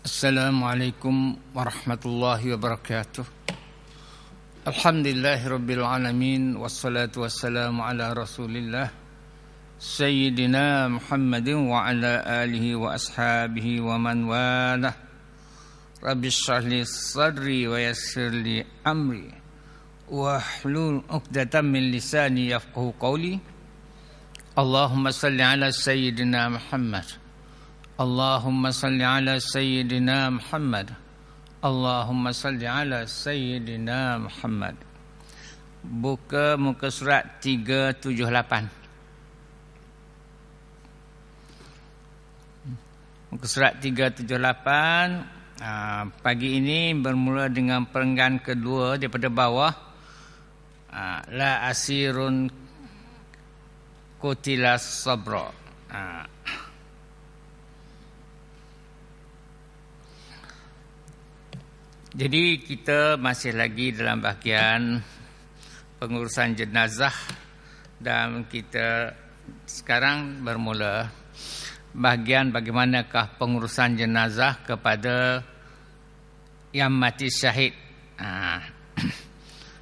Assalamualaikum warahmatullahi wabarakatuh. Alhamdulillahirabbil alamin wassalatu wassalamu ala Rasulillah Sayyidina Muhammadin wa ala alihi wa ashabihi wa man walah. Rabbi shrah li sadri wa yassir li amri wahlul 'uqdatam min lisani yafqahu qawli. Allahumma salli ala sayyidina Muhammad. Allahumma salli ala sayyidina Muhammad. Allahumma salli ala sayyidina Muhammad. Buka muka surat 378. Muka surat 378. Pagi ini bermula dengan perenggan kedua daripada bawah. La asirun qutilas sabra. Jadi kita masih lagi dalam bahagian pengurusan jenazah dan kita sekarang bermula bahagian bagaimanakah pengurusan jenazah kepada yang mati syahid.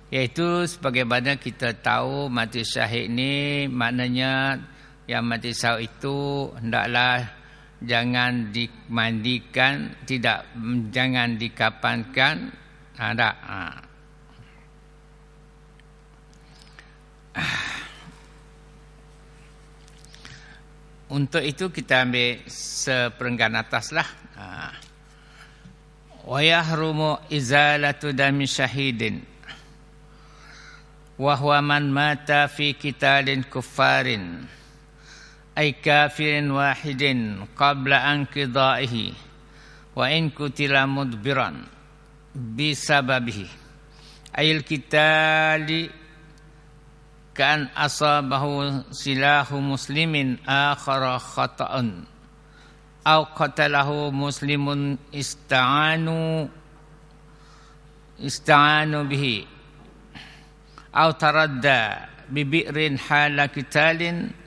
Iaitu sebagaimana kita tahu mati syahid ni maknanya yang mati syahid itu hendaklah jangan dimandikan, jangan dikapankan, tak. Untuk itu kita ambil seperenggan atas lah. Wa yahrumu izalatu dami syahidin wa huwa man mata fi qitalin kuffarin ay kafirin wahidin qabla anqidaihi wa in kutila mudbiran bisababihi ayil qitali kan asabahu silahu muslimin akhara khata'an aw qatalahu muslimun ista'anu bihi aw taradda bibi'rin hala qitalin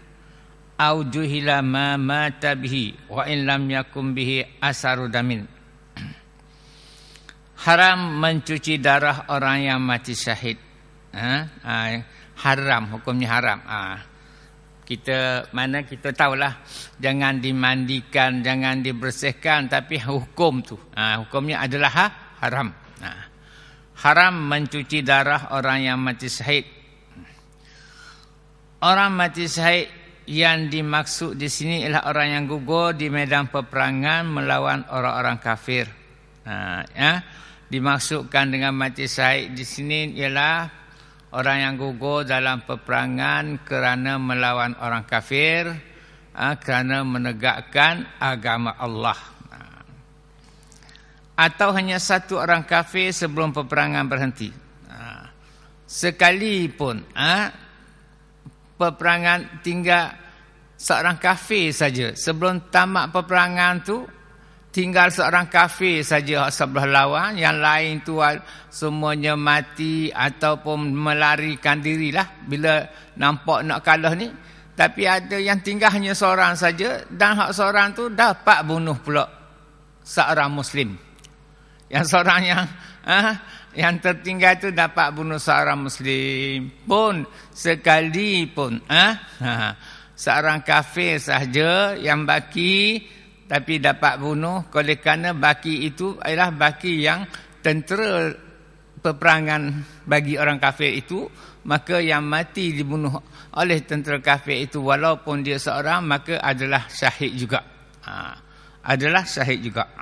au juhila ma mata bihi wa in lam yakun bihi asaru damin. Haram mencuci darah orang yang mati syahid. Haram, hukumnya haram. Kita tahulah jangan dimandikan, jangan dibersihkan, tapi hukum tu hukumnya adalah haram. Haram mencuci darah orang yang mati syahid. Orang mati syahid yang dimaksud di sini ialah orang yang gugur di medan peperangan melawan orang-orang kafir. Dimaksudkan dengan mati syahid di sini ialah orang yang gugur dalam peperangan kerana melawan orang kafir, kerana menegakkan agama Allah. Atau hanya satu orang kafir sebelum peperangan berhenti. Sekalipun peperangan tinggal seorang kafir saja. Sebelum tamat peperangan tu tinggal seorang kafir saja sebelah lawan, yang lain tu semuanya mati ataupun melarikan dirilah bila nampak nak kalah ni. Tapi ada yang tinggal hanya seorang saja dan hak seorang tu dapat bunuh pula seorang muslim. Yang seorang yang tertinggal itu dapat bunuh seorang muslim pun sekalipun seorang kafir sahaja yang baki tapi dapat bunuh, oleh kerana baki itu adalah baki yang tentera peperangan bagi orang kafir itu, maka yang mati dibunuh oleh tentera kafir itu walaupun dia seorang, maka adalah syahid juga. Adalah syahid juga.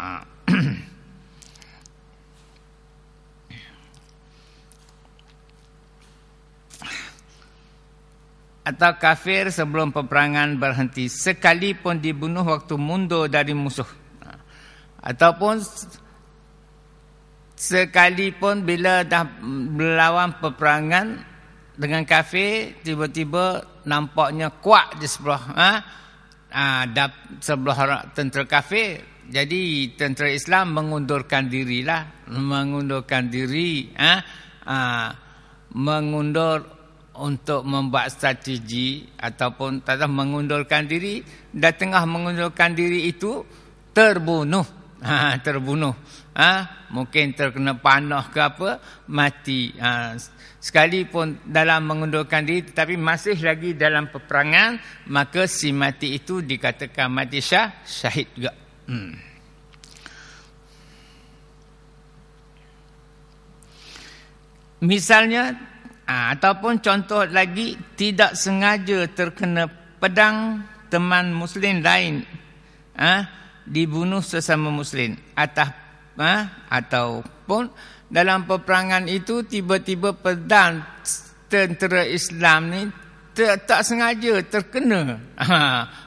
Atau kafir sebelum peperangan berhenti sekalipun dibunuh waktu mundur dari musuh, ataupun sekalipun bila dah melawan peperangan dengan kafir tiba-tiba nampaknya kuat di sebelah sebelah tentera kafir, jadi tentera Islam mengundurkan diri, mengundur untuk membuat strategi ataupun mengundurkan diri. Dan tengah mengundurkan diri itu terbunuh. Terbunuh. Mungkin terkena panah ke apa, mati. Sekalipun dalam mengundurkan diri tetapi masih lagi dalam peperangan, maka si mati itu dikatakan mati syahid juga. Misalnya ataupun contoh lagi, tidak sengaja terkena pedang teman muslim lain, dibunuh sesama muslim, ataupun dalam peperangan itu tiba-tiba pedang tentera Islam ni tak sengaja terkena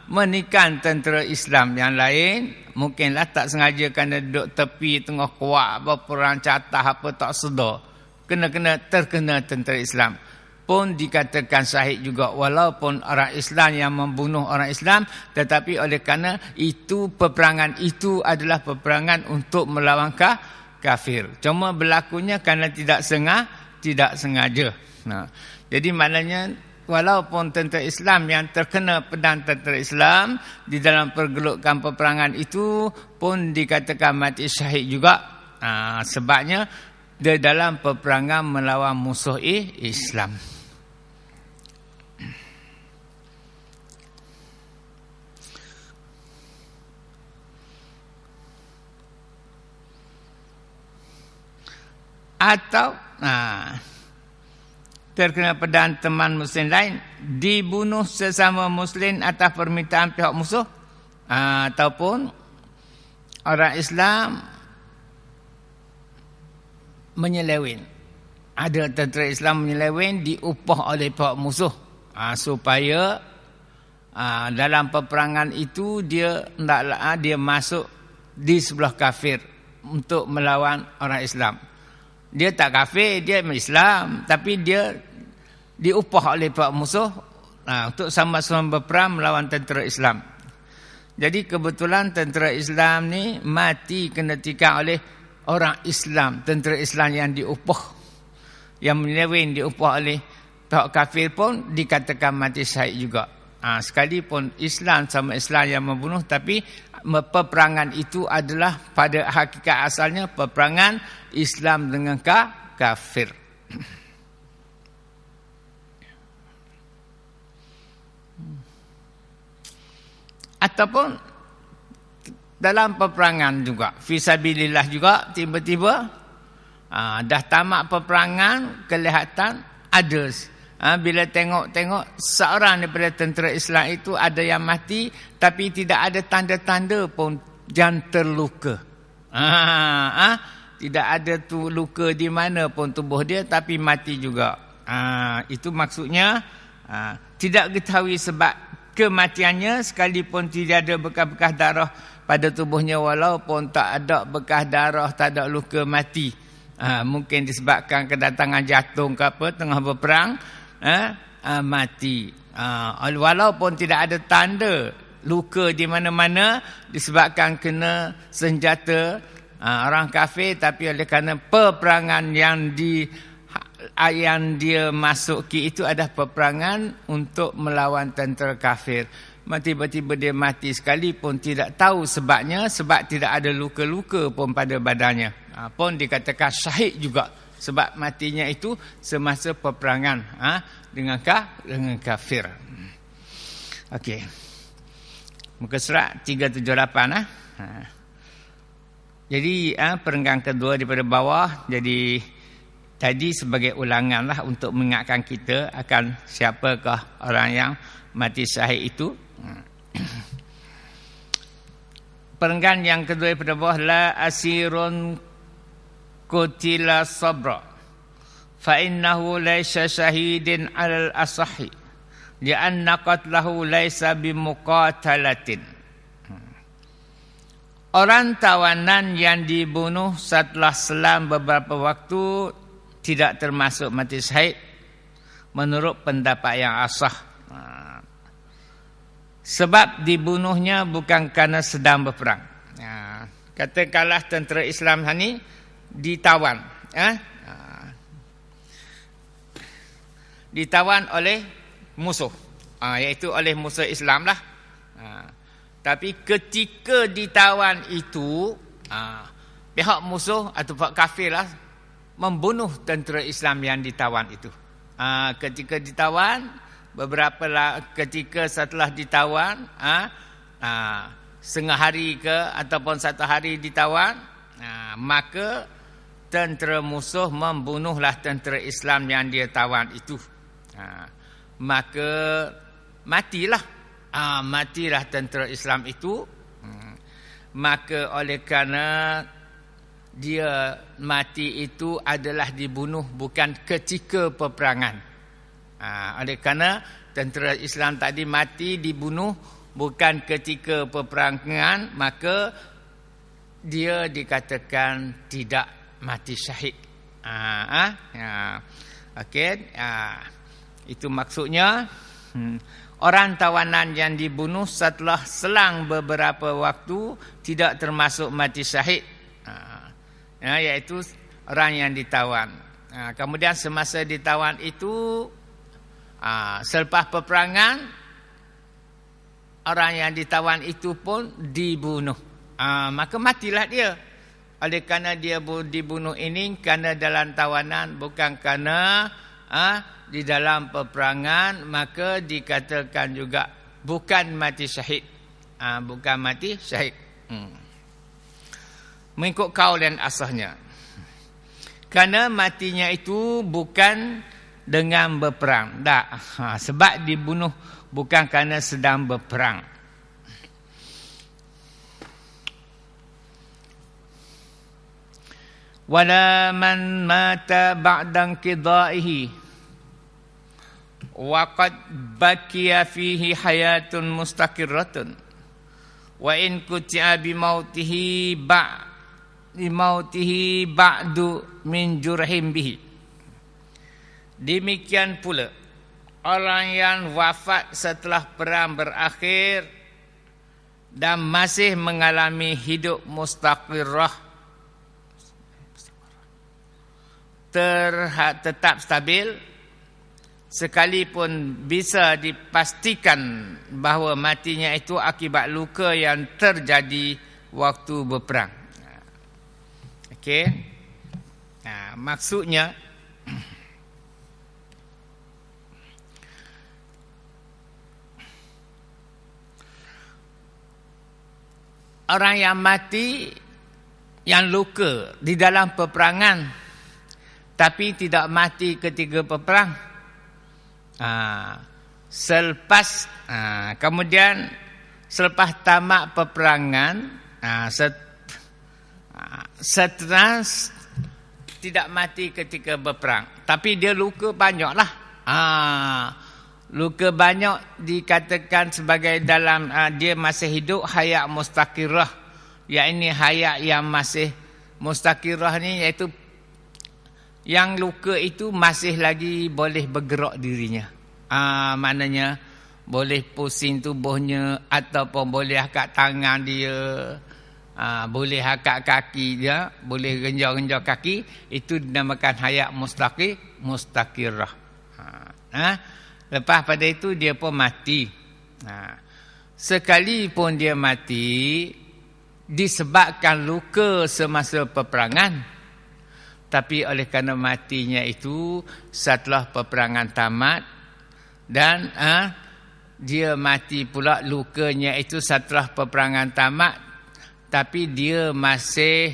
menikam tentera Islam yang lain. Mungkinlah tak sengaja kerana duduk tepi tengah kuat berperang catah apa tak sedar, terkena tentera Islam, pun dikatakan syahid juga, walaupun orang Islam yang membunuh orang Islam, tetapi oleh kerana itu peperangan itu adalah peperangan untuk melawan kafir. Cuma berlakunya kerana tidak sengaja. Jadi maknanya walaupun tentera Islam yang terkena pedang tentera Islam di dalam pergelukan peperangan itu pun dikatakan mati syahid juga. Sebabnya di dalam peperangan melawan musuh Islam. Atau terkena pedang teman muslim lain, dibunuh sesama muslim atas permintaan pihak musuh, ataupun orang Islam menyeleweng. Ada tentera Islam menyeleweng, diupah oleh pihak musuh, supaya dalam peperangan itu dia masuk di sebelah kafir untuk melawan orang Islam. Dia tak kafir, dia Islam, tapi dia diupah oleh pihak musuh untuk sama-sama berperang melawan tentera Islam. Jadi kebetulan tentera Islam ni mati kena tikam oleh orang Islam, tentera Islam yang diupah, yang menyeleweng diupah oleh pihak kafir pun dikatakan mati syahid juga. Sekalipun Islam sama Islam yang membunuh, tapi peperangan itu adalah pada hakikat asalnya peperangan Islam dengan kafir. Ataupun dalam peperangan juga, fisabilillah juga, tiba-tiba dah tamat peperangan, kelihatan ada, bila tengok seorang daripada tentera Islam itu ada yang mati, tapi tidak ada tanda-tanda pun yang terluka. Tidak ada tu luka di mana pun tubuh dia, tapi mati juga. Itu maksudnya tidak ketahui sebab kematiannya, sekalipun tidak ada bekas-bekas darah pada tubuhnya, walaupun tak ada bekas darah, tak ada luka, mati. Mungkin disebabkan kedatangan jantung ke apa tengah berperang, mati. Walaupun tidak ada tanda luka di mana-mana disebabkan kena senjata orang kafir, tapi oleh kerana peperangan yang dia masuki itu adalah peperangan untuk melawan tentera kafir, tiba-tiba dia mati sekalipun tidak tahu sebabnya, sebab tidak ada luka-luka pun pada badannya, pun dikatakan syahid juga, sebab matinya itu semasa peperangan dengan kafir. Okey, muka surat 378. Jadi perenggan kedua daripada bawah. Jadi tadi sebagai ulanganlah untuk mengingatkan kita akan siapakah orang yang mati syahid itu. Perenggan yang kedua daripada bawah, la asirun qutila sabra fa innahu laysa syahidin alal asahi li'anna qatlahu laysa bimuqatalatin. Orang tawanan yang dibunuh setelah selang beberapa waktu tidak termasuk mati syahid menurut pendapat yang asah. Sebab dibunuhnya bukan kerana sedang berperang. Katakanlah tentera Islam ni ditawan, ditawan oleh musuh, iaitu oleh musuh Islam lah. Tapi ketika ditawan itu, pihak musuh atau pihak kafir lah membunuh tentera Islam yang ditawan itu. Ketika ditawan, ketika setelah ditawan, setengah hari ke ataupun 1 hari ditawan, maka tentera musuh membunuhlah tentera Islam yang dia tawan itu. Maka matilah tentera Islam itu. Maka oleh kerana dia mati itu adalah dibunuh bukan ketika peperangan. Oleh kerana tentera Islam tadi mati dibunuh bukan ketika peperangan, maka dia dikatakan tidak mati syahid. Okey, itu maksudnya. Orang tawanan yang dibunuh setelah selang beberapa waktu tidak termasuk mati syahid, iaitu orang yang ditawan. Kemudian semasa ditawan itu, selepas peperangan, orang yang ditawan itu pun dibunuh. Maka matilah dia. Oleh kerana dia dibunuh ini kerana dalam tawanan, bukan kerana di dalam peperangan, maka dikatakan juga bukan mati syahid. Bukan mati syahid. Mengikut kaul dan asahnya. Kerana matinya itu bukan dengan berperang. Tak. Sebab dibunuh bukan kerana sedang berperang. Wala man mata ba'da inqidaihi wa qad baqiya fihi hayatun mustaqirratun wa in kuti'a bi mautihi ba'du min jurhim bihi. Demikian pula orang yang wafat setelah perang berakhir dan masih mengalami hidup mustaqirrah, tetap stabil, sekalipun bisa dipastikan bahawa matinya itu akibat luka yang terjadi waktu berperang. Okey. Maksudnya orang yang mati yang luka di dalam peperangan tapi tidak mati ketika berperang, kemudian selepas tamat peperangan, setelah tidak mati ketika berperang, tapi dia luka banyaklah. Luka banyak dikatakan sebagai dalam dia masih hidup hayat mustaqirrah. Ini hayat yang masih mustaqirrah ni, iaitu yang luka itu masih lagi boleh bergerak dirinya. Maknanya boleh pusing tubuhnya, ataupun boleh angkat tangan dia, boleh angkat kaki dia, boleh genjau-genjau kaki. Itu dinamakan hayat mustaqirrah. Lepas pada itu dia pun mati. Sekalipun dia mati disebabkan luka semasa peperangan, tapi oleh kerana matinya itu setelah peperangan tamat, dan dia mati pula lukanya itu setelah peperangan tamat, tapi dia masih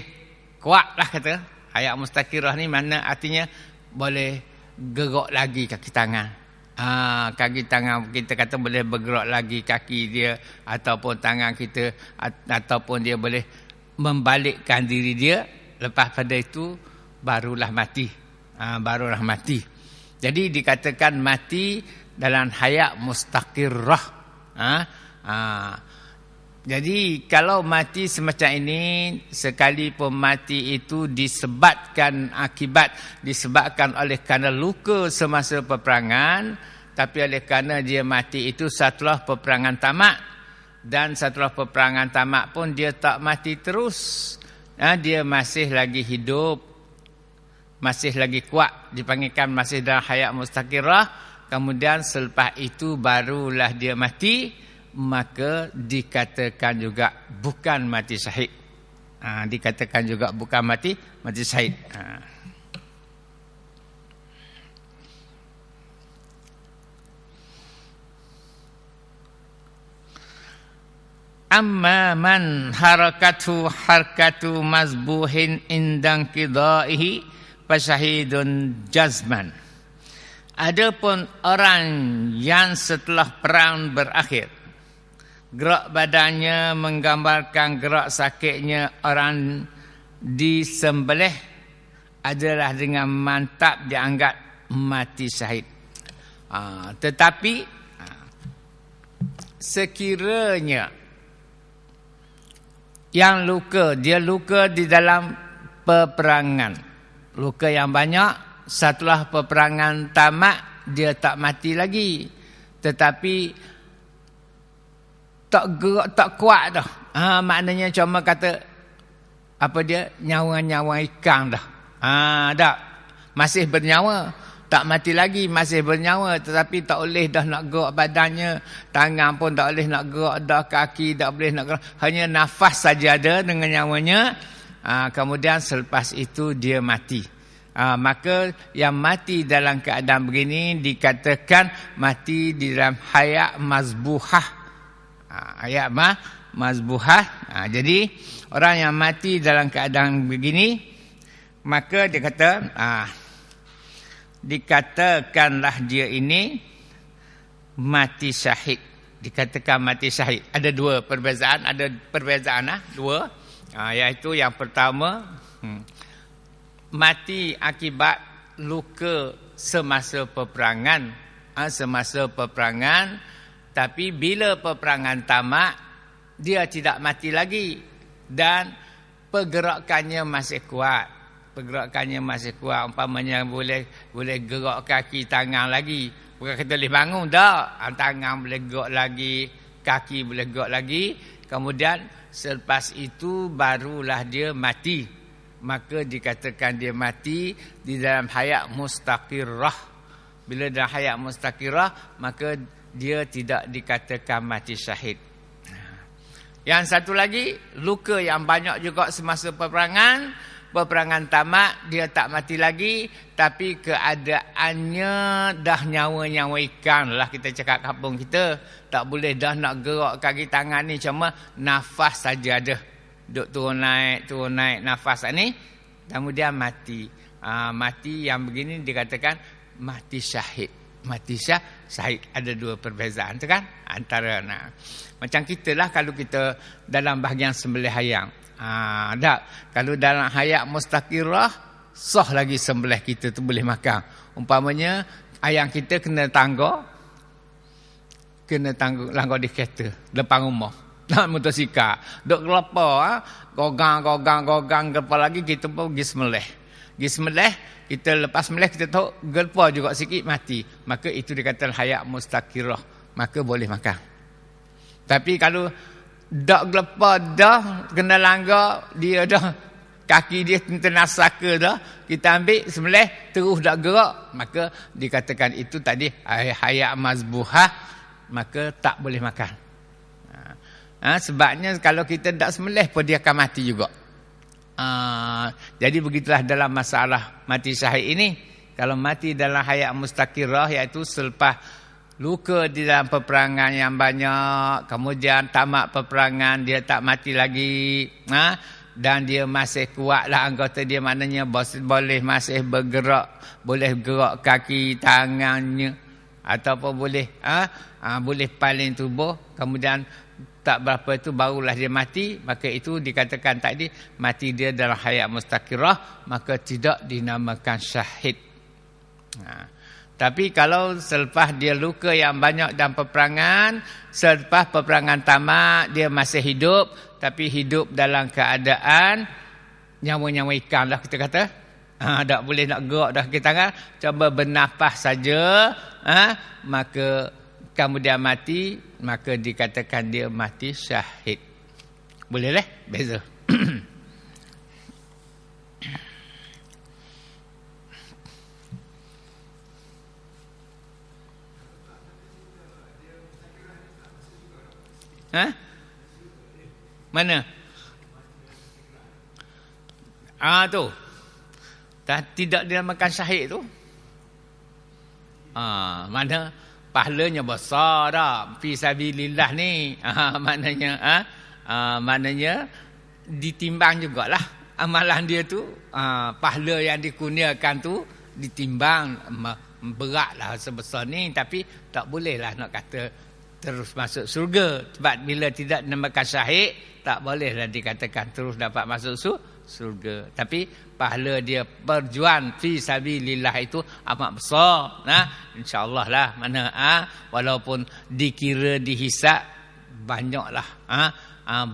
kuat lah kata. Hayat mustaqirrah ni mana artinya boleh gerak lagi kaki tangan. Kaki tangan kita kata boleh bergerak lagi kaki dia, ataupun tangan kita, ataupun dia boleh membalikkan diri dia. Lepas pada itu barulah mati. Barulah mati. Jadi dikatakan mati dalam hayat mustaqirrah. Jadi kalau mati semacam ini, sekalipun mati itu disebabkan oleh kerana luka semasa peperangan, tapi oleh kerana dia mati itu setelah peperangan tamat, dan setelah peperangan tamat pun dia tak mati terus. Dia masih lagi hidup, masih lagi kuat, dipanggilkan masih dalam hayat mustaqirrah. Kemudian selepas itu barulah dia mati. maka dikatakan juga bukan mati syahid. Dikatakan juga bukan mati syahid. Amma man harkatu mazbuhin indang qidaihi fasyahidun jazman. Adapun orang yang setelah perang berakhir, gerak badannya menggambarkan gerak sakitnya orang disembelih, adalah dengan mantap dianggap mati syahid. Tetapi sekiranya yang dia luka di dalam peperangan, luka yang banyak, setelah peperangan tamat dia tak mati lagi, tetapi tak gerak, tak kuat dah. Maknanya cuma kata apa dia, nyawa-nyawa ikan dah. Dah masih bernyawa, tak mati lagi, masih bernyawa, tetapi tak boleh dah nak gerak badannya, tangan pun tak boleh nak gerak dah, kaki tak boleh nak gerak, hanya nafas saja ada dengan nyawanya. Kemudian selepas itu dia mati. Maka yang mati dalam keadaan begini dikatakan mati di dalam hayat mazbuhah. Hayat mazbuhah. Jadi orang yang mati dalam keadaan begini, maka dia kata dikatakanlah dia ini mati syahid. Dikatakan mati syahid. Ada dua perbezaan, dua. Iaitu yang pertama, mati akibat luka semasa peperangan. Semasa peperangan, tapi bila peperangan tamat, dia tidak mati lagi dan pergerakannya masih kuat. Umpamanya boleh gerak kaki tangan lagi. Bukan kita boleh bangun dah. Tangan boleh gerak lagi, kaki boleh gerak lagi. Kemudian selepas itu barulah dia mati. Maka dikatakan dia mati di dalam hayat mustaqirrah. Bila dalam hayat mustaqirrah, maka dia tidak dikatakan mati syahid. Yang satu lagi, luka yang banyak juga semasa peperangan tamat, dia tak mati lagi, tapi keadaannya dah nyawa-nyawa ikan lah, kita cakap kampung kita. Tak boleh dah nak gerak kaki tangan ni, cuma nafas saja ada. Duk turun naik nafas ni, kemudian mati. Mati yang begini dikatakan mati syahid. Mati syahid. Ada dua perbezaan tu kan antara macam kita lah kalau kita dalam bahagian sembelih ayam. Kalau dalam hayat mustaqirah, sah lagi sembelih kita tu boleh makan. Umpamanya ayam kita kena tangga langgar di kereta depan rumah, dalam motosikal, duk gelapa, gogang gelapa lagi, kita pun pergi sembelih. Kita lepas sembelih kita tahu gelapa juga sikit mati, maka itu dikatakan hayat mustaqirah, maka boleh makan. Tapi kalau dak gelapa dah, kena langgar, dia dah kaki dia ternasaka dah, kita ambil sembelih terus dak gerak, maka dikatakan itu tadi hayat mazbuhah, maka tak boleh makan. Sebabnya kalau kita dak sembelih pun dia akan mati juga. Jadi begitulah dalam masalah mati syahid ini. Kalau mati dalam hayat mustaqirah, iaitu selepas luka di dalam peperangan yang banyak, kemudian tamat peperangan, dia tak mati lagi, dan dia masih kuatlah anggota dia, maknanya boleh masih bergerak, boleh gerak kaki tangannya, ataupun boleh boleh paling tubuh, kemudian tak berapa itu barulah dia mati, maka itu dikatakan tadi mati dia dalam hayat mustaqirah, maka tidak dinamakan syahid. Tapi kalau selepas dia luka yang banyak dalam peperangan, selepas peperangan tamat, dia masih hidup, tapi hidup dalam keadaan nyawa-nyawa ikan lah kita kata. Tak boleh nak gerak dah kita kan, cuba bernafas saja, maka kemudian mati, maka dikatakan dia mati syahid. Boleh lah, beza. Ha? Mana? Tu. Tidak dinamakan syahid tu. Mana pahalanya besar dah. Fi sabilillah ni. Maknanya ditimbang jugalah amalan dia tu. Pahala yang dikurniakan tu ditimbang, beratlah sebesar ni, tapi tak bolehlah nak kata terus masuk surga. Sebab bila tidak dinamakan syahid, tak bolehlah dikatakan terus dapat masuk surga. Tapi pahala dia berjuang fi sabilillah itu amat besar. InsyaAllah lah. Mana walaupun dikira dihisap banyaklah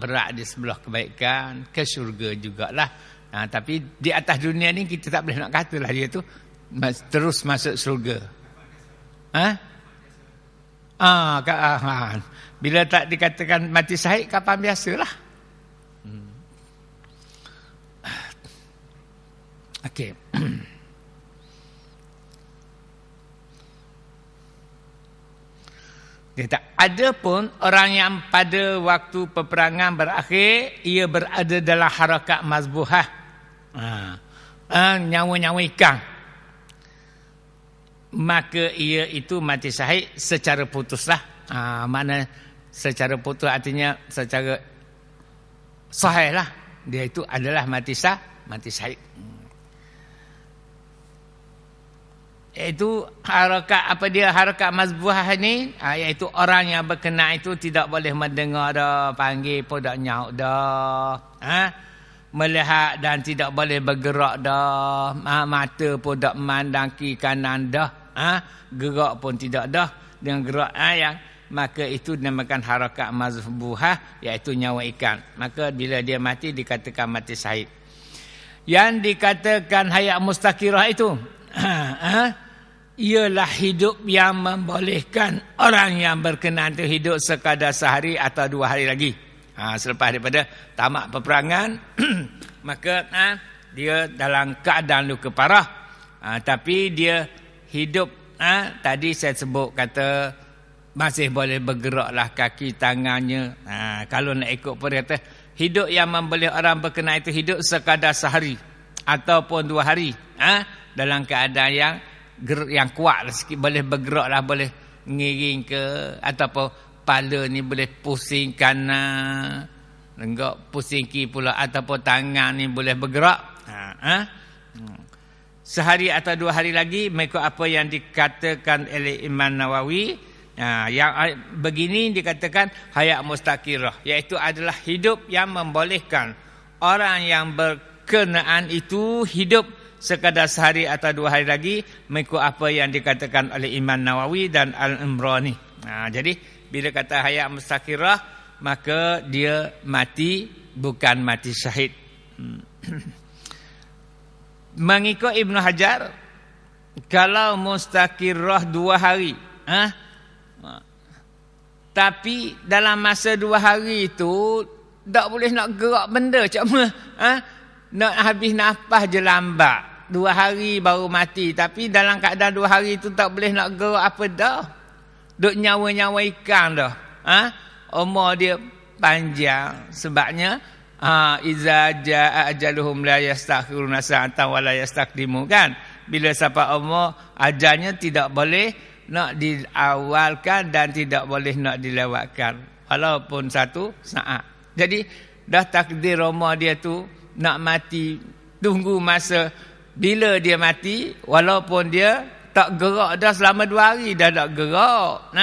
berat di sebelah kebaikan, ke syurga jugalah. Tapi di atas dunia ni kita tak boleh nak katalah dia tu terus masuk surga. Bila tak dikatakan mati syahid, kapan biasalah. Okey. Ada pun orang yang pada waktu peperangan berakhir ia berada dalam harakat mazbuhah. Nyawa-nyawa ikan. Maka ia itu mati syahid secara putuslah. Mana secara putus artinya secara sahih lah. Dia itu adalah mati syahid. Iaitu harakat mazbuhah ni, iaitu orang yang berkenaan itu tidak boleh mendengar dah, panggil pun tak nyaut dah, melihat dan tidak boleh bergerak dah, mata pun tak memandang kiri kanan dah, gerak pun tidak dah dengan gerak yang maka itu dinamakan harakat mazbuhah, iaitu nyawa ikan. Maka bila dia mati dikatakan mati syahid. Yang dikatakan hayat mustaqirah itu ialah hidup yang membolehkan orang yang berkenan itu hidup sekadar sehari atau 2 hari lagi. Selepas daripada tamat peperangan, maka dia dalam keadaan luka parah. Tapi dia hidup, tadi saya sebut kata masih boleh bergeraklah kaki tangannya. Kalau nak ikut pun kata hidup yang memboleh orang berkenan itu hidup sekadar sehari ataupun 2 hari. Dalam keadaan yang kuat lah sikit, boleh bergerak lah, boleh ngiring ke, ataupun kepala ni boleh pusing kanan, lenggak pusing kiri pula, ataupun tangan ni boleh bergerak. Sehari atau 2 hari lagi mengikut apa yang dikatakan oleh Imam Nawawi. Yang begini dikatakan hayat mustaqirah, iaitu adalah hidup yang membolehkan orang yang berkenaan itu hidup sekadar sehari atau 2 hari lagi mengikut apa yang dikatakan oleh Imam Nawawi dan Al-Imrani. Jadi bila kata hayat mustaqirah, maka dia mati bukan mati syahid. Mengikut Ibn Hajar, kalau mustaqirah 2 hari, tapi dalam masa 2 hari itu tak boleh nak gerak benda, cuma nak habis nafas je lambat. 2 hari baru mati. Tapi dalam keadaan 2 hari itu tak boleh nak gerak apa dah. Duk nyawa-nyawa ikan dah. Umur dia panjang. Sebabnya iza jaa ajaluhum la yastakhiruna sa'atan wa la yastaqdimu, kan. Bila sampai umur ajalnya tidak boleh nak diawalkan dan tidak boleh nak dilewatkan walaupun 1 saat. Jadi dah takdir umur dia tu nak mati, tunggu masa bila dia mati, walaupun dia tak gerak dah selama 2 hari, dah tak gerak,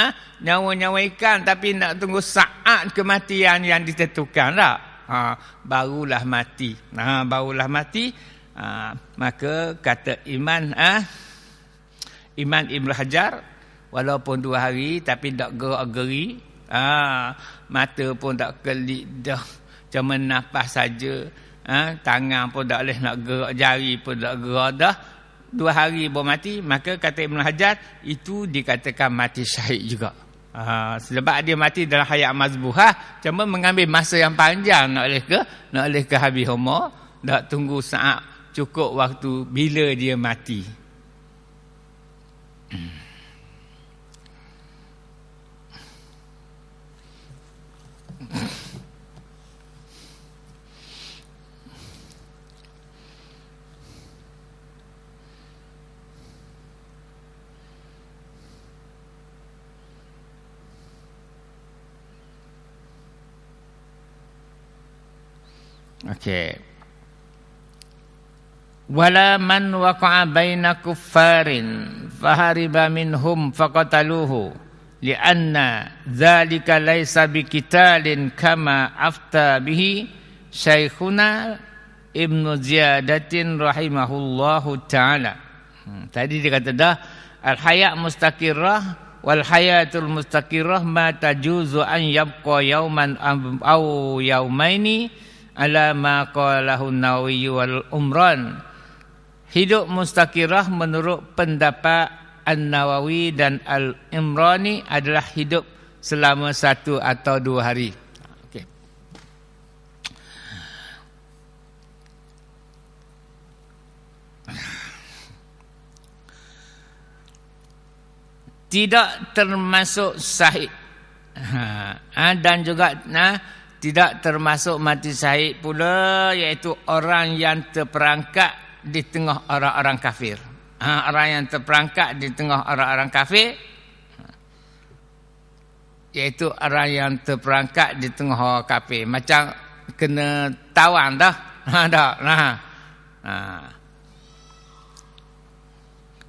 nyawa-nyawa ikan, tapi nak tunggu saat kematian yang ditentukan tak? Barulah mati. Barulah mati. Maka kata Imam Ibn Hajar, walaupun 2 hari tapi tak gerak-geri, mata pun tak kelip dah, cuma nafas saja. Tangan pun tak boleh nak gerak, jari pun tak gerak dah, 2 hari baru mati. Maka kata Ibn Hajar, itu dikatakan mati syahid juga. Sebab dia mati dalam hayat mazbuhah, cuma mengambil masa yang panjang nak oleh ke habis umur, tak tunggu saat cukup waktu bila dia mati. Okey. Wala man waqa'a baina kuffarin fahariba minhum faqataluhu li'anna dzalika laisa biqitalin kama afta bihi Syekhuna Ibnu Ziyadatin rahimahullahu ta'ala. Tadi dia kata dah al-hayat mustaqirrah wal hayatul mustaqirrah ma tajuzu an yabqa yauman aw yaumaini ala ma qalahu an-Nawawi wal Umran. Hidup mustaqirah menurut pendapat An-Nawawi dan Al-Imrani adalah hidup selama 1 atau 2 hari. Okey. Tidak termasuk syahid. Dan juga tidak termasuk mati syahid pula, iaitu orang yang terperangkap di tengah orang-orang kafir. Orang yang terperangkap di tengah orang-orang kafir, iaitu orang yang terperangkap di tengah orang kafir, macam kena tawan dah.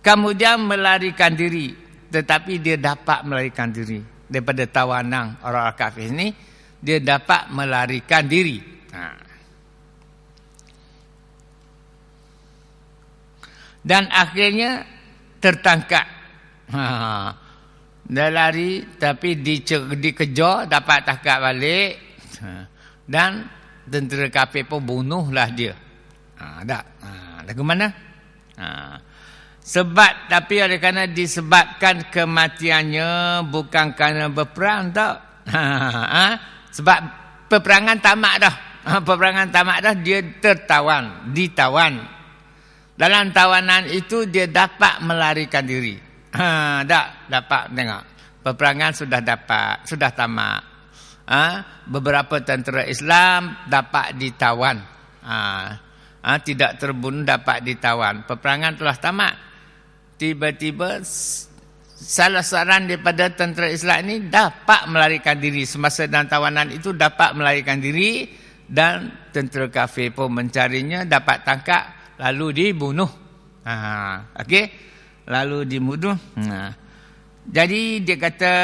Kemudian melarikan diri, tetapi dia dapat melarikan diri daripada tawanan orang-orang kafir ini, dia dapat melarikan diri. Dan akhirnya tertangkap. Dia lari tapi dikejar, dapat tangkap balik. Dan tentera kafir pun bunuhlah dia. Lagu mana? Sebab, tapi oleh kerana disebabkan kematiannya bukan kerana berperang tak. Sebab peperangan tamat dah. Peperangan tamat dah, dia ditawan. Dalam tawanan itu dia dapat melarikan diri. Dapat tengok. Peperangan sudah tamat. Beberapa tentera Islam dapat ditawan. Tidak terbunuh, dapat ditawan. Peperangan telah tamat. Tiba-tiba salah seorang daripada tentera Islam ini dapat melarikan diri. Semasa dalam tawanan itu dapat melarikan diri, dan tentera kafir pun mencarinya, dapat tangkap, lalu dibunuh. Okey, lalu dibunuh. Jadi dia kata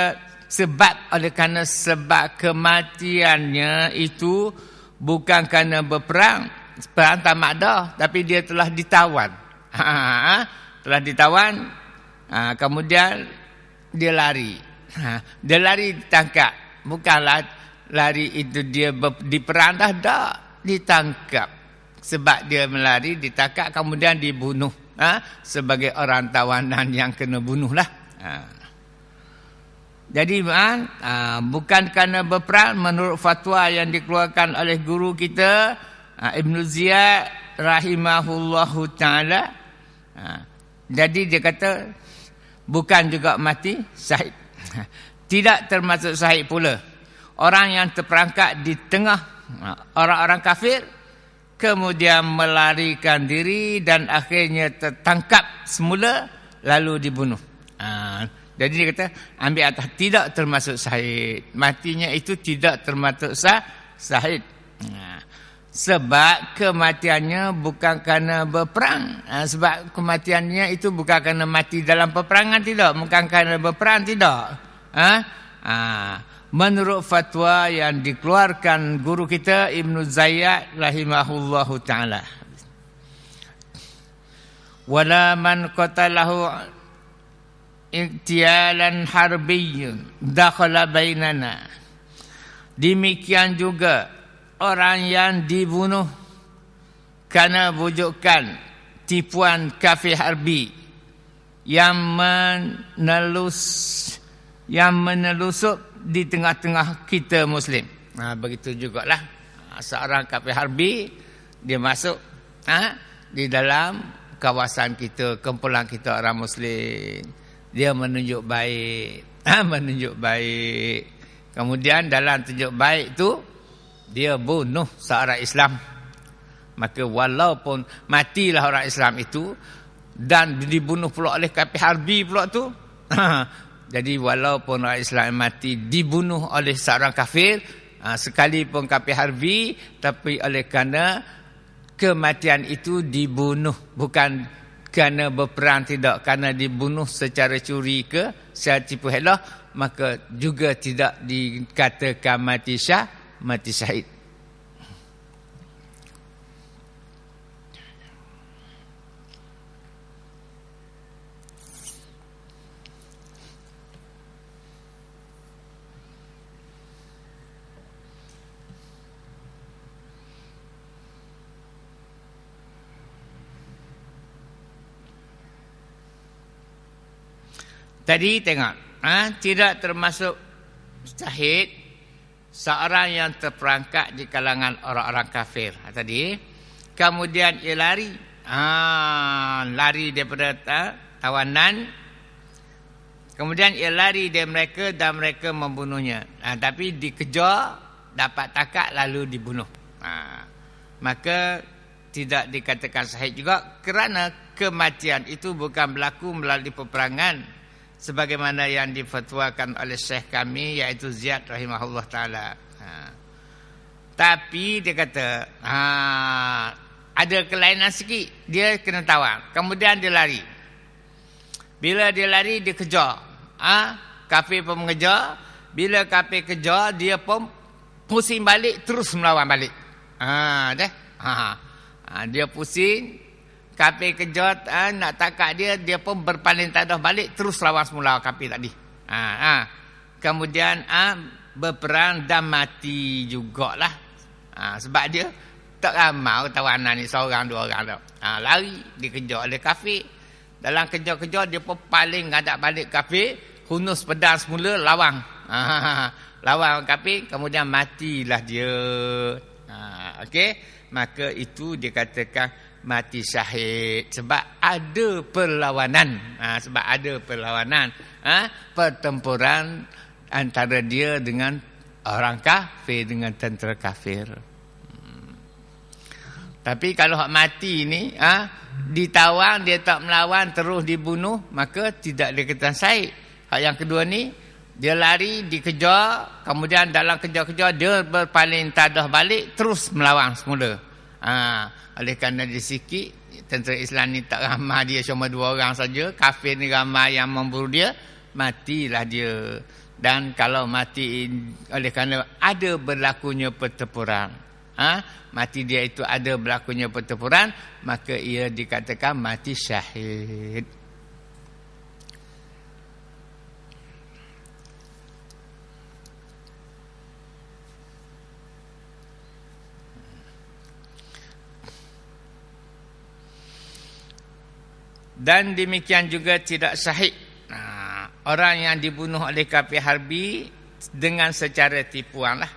oleh kerana sebab kematiannya itu bukan kerana berperang, perang tamat dah, tapi dia telah ditawan. Telah ditawan, kemudian dia lari. Dia lari ditangkap. Bukanlah lari itu dia di perang dah, ditangkap. Sebab dia melari, ditangkap, kemudian dibunuh. Sebagai orang tawanan yang kena bunuh lah. Jadi bukan kerana berperang menurut fatwa yang dikeluarkan oleh guru kita Ibnu Ziyad rahimahullahu ta'ala. Jadi dia kata bukan juga mati syahid. Tidak termasuk syahid pula orang yang terperangkap di tengah orang-orang kafir, kemudian melarikan diri dan akhirnya tertangkap semula lalu dibunuh. Jadi dia kata ambil atas tidak termasuk syahid. Matinya itu tidak termasuk syahid. Sebab kematiannya bukan kerana berperang. Sebab kematiannya itu bukan kerana mati dalam peperangan, tidak. Bukan kerana berperang, tidak. Menurut fatwa yang dikeluarkan guru kita Ibnu Ziyad rahimahullahu ta'ala. Wala man qatalahu iktialan harbiyyun dakhala bainana. Demikian juga orang yang dibunuh kerana bujukan tipuan kafir harbi yang menelusup di tengah-tengah kita Muslim. Begitu jugalah seorang kafir harbi, dia masuk di dalam kawasan kita, kumpulan kita orang Muslim. Dia menunjuk baik, menunjuk baik. Kemudian dalam tunjuk baik tu dia bunuh seorang Islam. Maka walaupun matilah orang Islam itu dan dibunuh pula oleh kafir harbi pula tu. Jadi walaupun orang Islam mati dibunuh oleh seorang kafir, Sekalipun kafir harbi, tapi oleh kerana kematian itu dibunuh, bukan kerana berperang, tidak, kerana dibunuh secara curi ke secara tipu helah, maka juga tidak dikatakan mati syahid. Tadi tengok, tidak termasuk syahid seorang yang terperangkap di kalangan orang-orang kafir. Tadi, kemudian ia lari, lari daripada tawanan, kemudian ia lari dari mereka dan mereka membunuhnya. Tapi dikejar, dapat takat lalu dibunuh. Maka tidak dikatakan syahid juga kerana kematian itu bukan berlaku melalui peperangan, sebagaimana yang difatwakan oleh syekh kami iaitu Ziyad rahimahullah ta'ala. Tapi dia kata ada kelainan sikit, dia kena tawan, kemudian dia lari. Bila dia lari, dia kejar, kafir pun mengejar. Bila kafir kejar, dia pun pusing balik, terus melawan balik. Dia pusing, kafir kejut, nak takat dia pun berpaling tadah balik, terus lawan semula kafir tadi. Kemudian berperang dan mati jugalah. Sebab dia tak ramai tawanan ni, seorang dua orang tu. Lari, dikejar oleh kafir. Dalam kejar-kejar dia pun paling ngadak balik kafir, hunus pedang semula, lawang. Lawan kafir, kemudian matilah dia. Okey, maka itu dikatakan mati syahid sebab ada perlawanan. Sebab ada perlawanan, pertempuran antara dia dengan orang kafir, dengan tentera kafir. Tapi kalau hak mati ni, ditawan, dia tak melawan, terus dibunuh, maka tidak dikatakan syahid. Hak yang kedua ni, dia lari, dikejar, kemudian dalam kejar-kejar dia berpaling tadah balik, terus melawan semula. Oleh kerana dia sikit, tentera Islam ni tak ramai, dia cuma 2 orang saja, kafir ni ramai yang memburu dia, matilah dia. Dan kalau mati oleh kerana ada berlakunya pertempuran, mati dia itu ada berlakunya pertempuran, maka ia dikatakan mati syahid. Dan demikian juga tidak syahid orang yang dibunuh oleh kafir harbi dengan secara tipuan lah.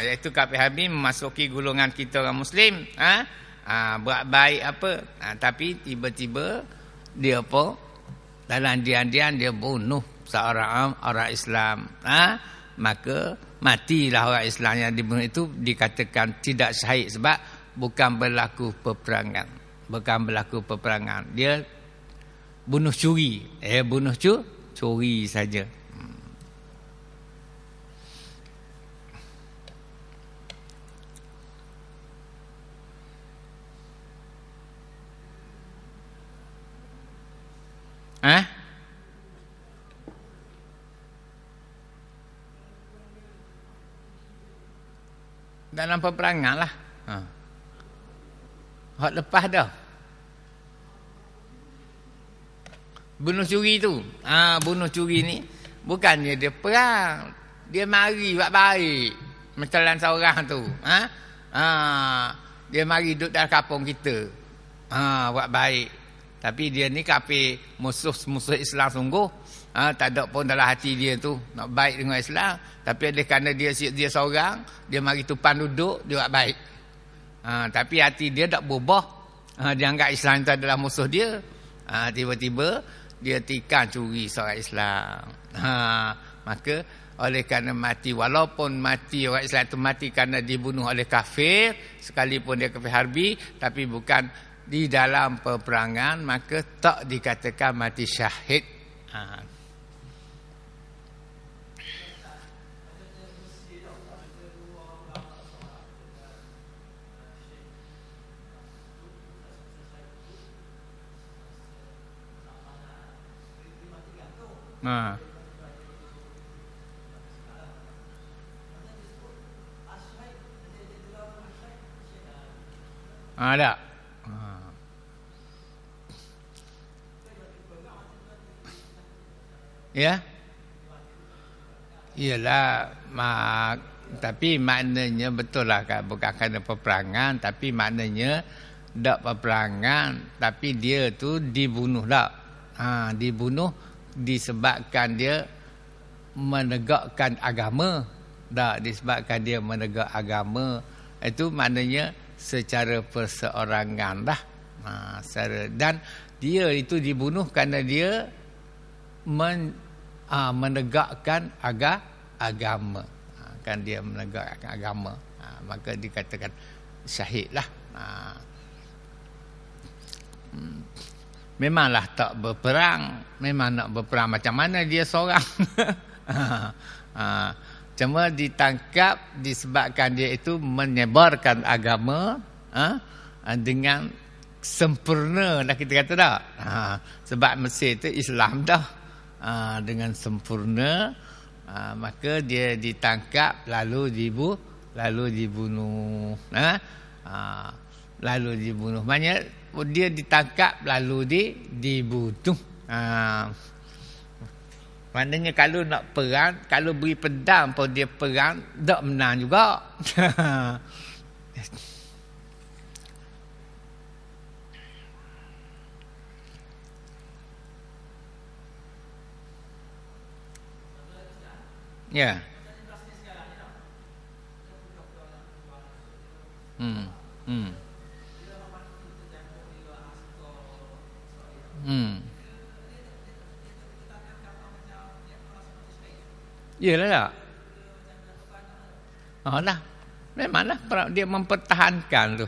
Iaitu kafir harbi memasuki golongan kita orang Muslim, buat baik apa, tapi tiba-tiba dia apa, dalam diam-diam dia bunuh seorang orang Islam, maka matilah orang Islam yang dibunuh itu, dikatakan tidak syahid sebab bukan berlaku peperangan. Bukan berlaku peperangan, dia bunuh curi, bunuh curi saja. Dalam peperangan lah. Hak lepas dah. Bunuh curi tu, bunuh curi ni bukannya dia perang, dia mari buat baik. Macam seorang tu, dia mari duduk dalam kampung kita, buat baik. Tapi dia ni kafir, musuh Islam sungguh. Tak ada pun dalam hati dia tu nak baik dengan Islam. Tapi oleh kerana dia seorang, dia mari tupan duduk, dia buat baik. Tapi hati dia tak berubah. Dia anggap Islam itu adalah musuh dia. Tiba-tiba dia tikam curi seorang Islam. Maka oleh kerana mati, walaupun mati orang Islam itu mati kerana dibunuh oleh kafir, sekalipun dia kafir harbi, tapi bukan di dalam peperangan, maka tak dikatakan mati syahid. Ha. Ada. Ha. Ya. Iyalah, tapi maknanya betul lah kan, bukan kerana peperangan, tapi maknanya tak peperangan, tapi dia tu dibunuh tak. Dibunuh disebabkan dia menegakkan agama. Tak disebabkan dia menegak agama. Itu maknanya secara perseorangan lah. Dan dia itu dibunuh kerana dia menegakkan agama. Kan dia menegakkan agama. Maka dikatakan syahid lah. Memanglah tak berperang. Memang nak berperang. Macam mana dia seorang? Cuma ditangkap disebabkan dia itu menyebarkan agama dengan sempurna lah, kita kata tak? Sebab Mesir itu Islam dah. Dengan sempurna, maka dia ditangkap lalu dibunuh. Lalu dibunuh. Maknanya dia ditangkap lalu dibunuh. Maknanya kalau nak perang, kalau beri pedang pun dia perang, tak menang juga. Ya. Iyalah tak? Lah. Memanglah dia mempertahankan tu.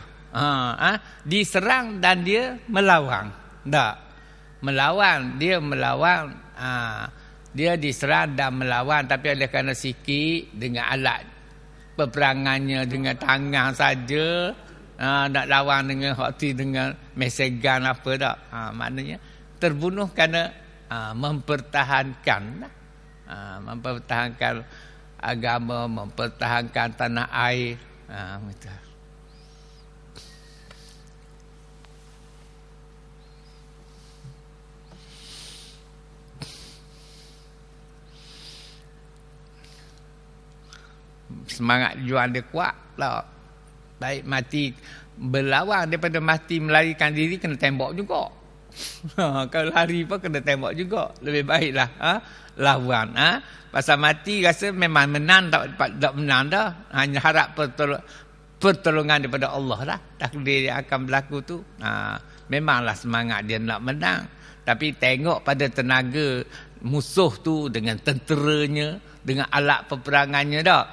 Diserang dan dia melawan. Tak. Melawan, dia melawan. Dia diserang dan melawan, tapi oleh kerana sikit dengan alat peperangannya dengan tangan saja, nak lawan dengan hati dengan mesegan apa tak. Maknanya terbunuh kerana mempertahankan mempertahankan agama, mempertahankan tanah air. Betul. Semangat juang dia kuat lah. Baik mati berlawan daripada mati melarikan diri, kena tembak juga. Kalau lari pun kena tembak juga. Lebih baiklah lawan. Pasal mati rasa memang menang, tak menang dah. Hanya harap pertolongan daripada Allah lah. Takdir yang akan berlaku tu. Memanglah semangat dia nak menang. Tapi tengok pada tenaga musuh tu dengan tenteranya, dengan alat peperangannya tak.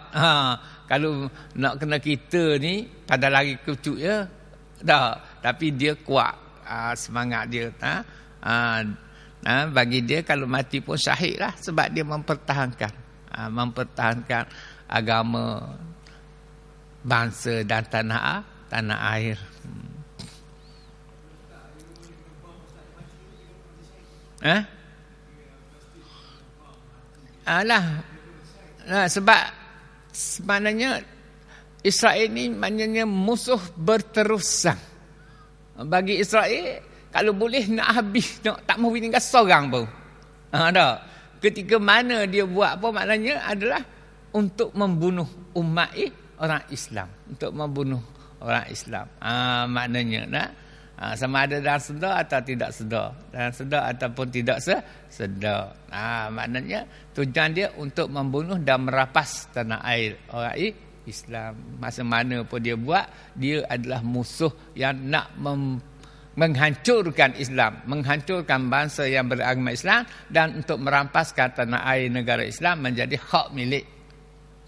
Kalau nak kena kita ni pada lari kecut ya. Tak. Tapi dia kuat. Semangat dia. Bagi dia kalau mati pun syahid lah. Sebab dia mempertahankan. Mempertahankan agama, bangsa dan tanah air. Sebab sebenarnya Israel ni maknanya musuh berterusan. Bagi Israel, kalau boleh nak habis, tak mau tinggal seorang pun. Ketika mana dia buat apa, maknanya adalah untuk membunuh umat orang Islam. Untuk membunuh orang Islam. Maknanya sama ada dalam sedar atau tidak sedar. Dalam sedar ataupun tidak sedar. Maknanya tujuan dia untuk membunuh dan merapas tanah air orang Islam. Masa mana pun dia buat, dia adalah musuh yang nak menghancurkan Islam, menghancurkan bangsa yang beragama Islam, dan untuk merampaskan tanah air negara Islam menjadi hak milik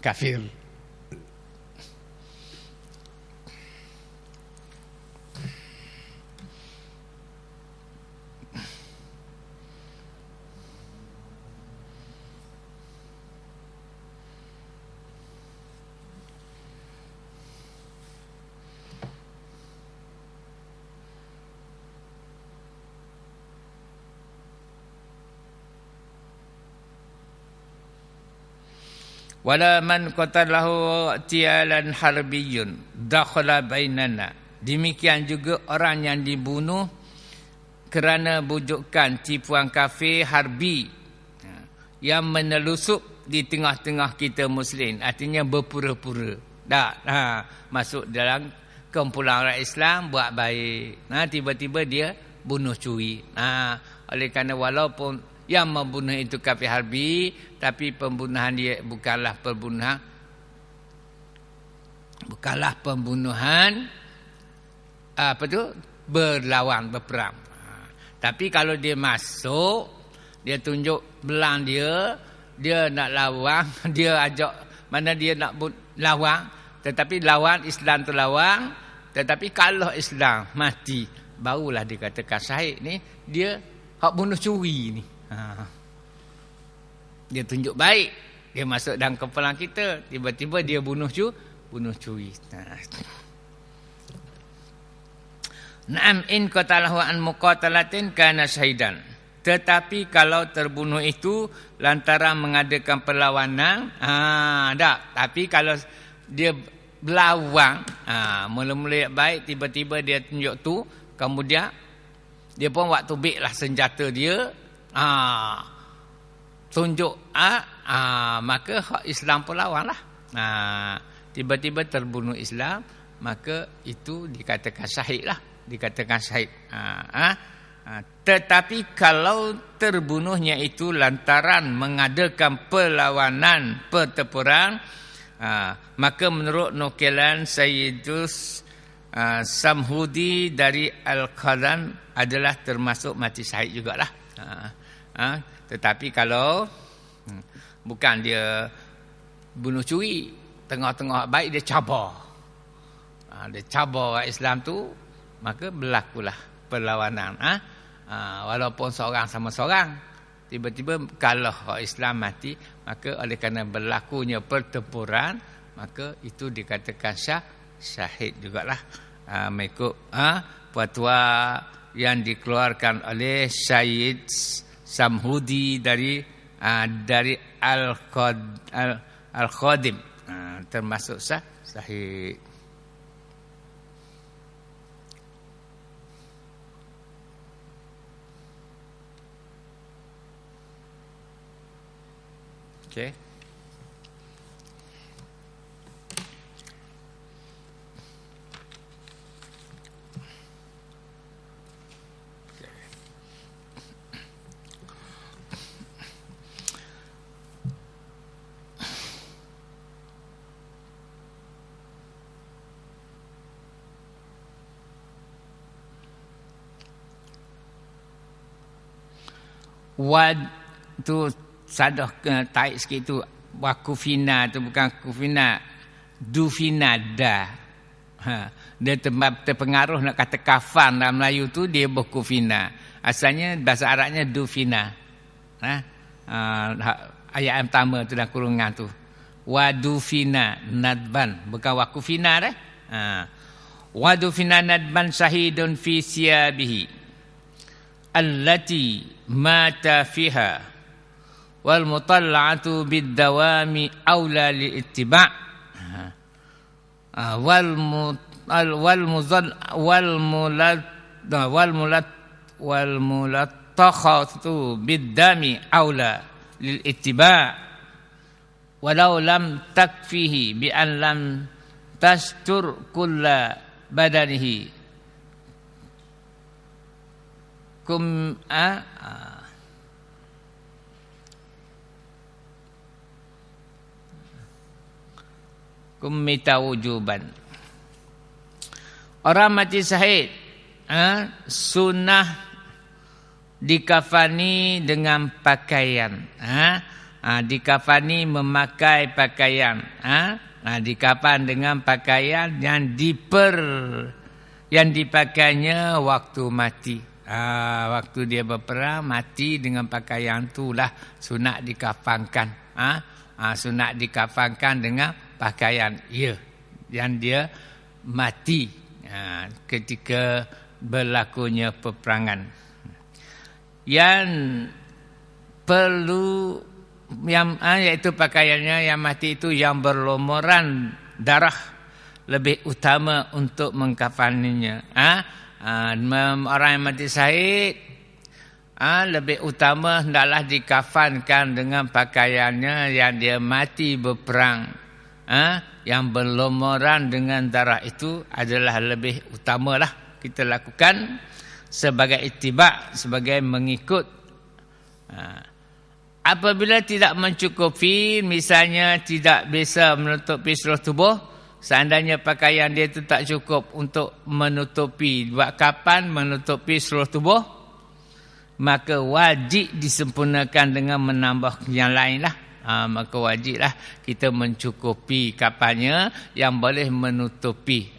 kafir. Wala man qatalahu tialan harbiyyun dakhala bainana. Demikian juga orang yang dibunuh kerana bujukan tipuan kafir harbi yang menelusup di tengah-tengah kita Muslim, artinya berpura-pura masuk dalam kumpulan orang Islam buat baik. Tiba-tiba dia bunuh curi. Oleh kerana walaupun yang membunuh itu kafir harbi, tapi pembunuhan dia bukanlah pembunuhan berlawan, berperang. Tapi kalau dia masuk, dia tunjuk belang dia nak lawan, dia ajak mana dia nak lawan, tetapi lawan Islam tu lawan, tetapi kalau Islam mati, barulah dikatakan syahid ni. Dia hak bunuh curi ni. Dia tunjuk baik, dia masuk dalam kumpulan kita, tiba-tiba dia bunuh curi. Na'am in qatalahu an muqatalatin kana syahidan. Tetapi kalau terbunuh itu lantaran mengadakan perlawanan, tapi kalau dia berlawan, mula-mula baik, tiba-tiba dia tunjuk tu, kemudian dia pun waktu beklah senjata dia, tunjuk maka hak Islam pun lawanlah. Tiba-tiba terbunuh Islam, maka itu dikatakan syahid lah, dikatakan syahid. Tetapi kalau terbunuhnya itu lantaran mengadakan perlawanan, pertempuran, maka menurut nukilan Sayyidus Samhudi dari Al-Qadan adalah termasuk mati syahid jugalah. Tetapi kalau bukan dia bunuh curi, tengah-tengah baik dia cabar. Dia cabar Islam tu, maka berlakulah perlawanan. Walaupun seorang sama seorang, tiba-tiba kalau Islam mati, maka oleh kerana berlakunya pertempuran, maka itu dikatakan syahid jugalah. Mengikut fatwa yang dikeluarkan oleh Syed Samhudi dari Al-Khadim, termasuk sahih. Okay. Wad tu sadah taik sikit tu, wakufina tu bukan kufina, dufina dah. Dia terpengaruh nak kata kafan dalam Melayu tu, dia berkufina. Asalnya bahasa Arabnya dufina. Ayat yang pertama tu dalam kurungan tu. Wadufina nadban, bukan wakufina dah. Wadufina nadban syahidun fi siyabihi allati mata fiha wal mutalla'atu bid dawami aula li ittiba' wal mulattakhatu bid dami aula lil ittiba' walau lam takfihi bi an lam tastur kulla badanihi kummita wujuban. Orang mati syahid sunnah dikafani dengan pakaian, dikafani memakai pakaian, dikafan dengan pakaian yang dipakainya waktu mati. Waktu dia berperang mati dengan pakaian itulah sunat dikafankan. Sunat dikafankan dengan pakaian yang dia mati ketika berlakunya peperangan. Yang perlu iaitu pakaiannya yang mati itu yang berlumuran darah lebih utama untuk mengkafaninya. Orang yang mati syahid lebih utama hendaklah dikafankan dengan pakaiannya yang dia mati berperang. Yang berlumuran dengan darah itu adalah lebih utamalah kita lakukan sebagai ittiba', sebagai mengikut. Apabila tidak mencukupi, misalnya tidak bisa menutupi seluruh tubuh, seandainya pakaian dia itu tak cukup untuk menutupi, buat kapan menutupi seluruh tubuh, maka wajib disempurnakan dengan menambah yang lain lah. Maka wajiblah kita mencukupi kapannya yang boleh menutupi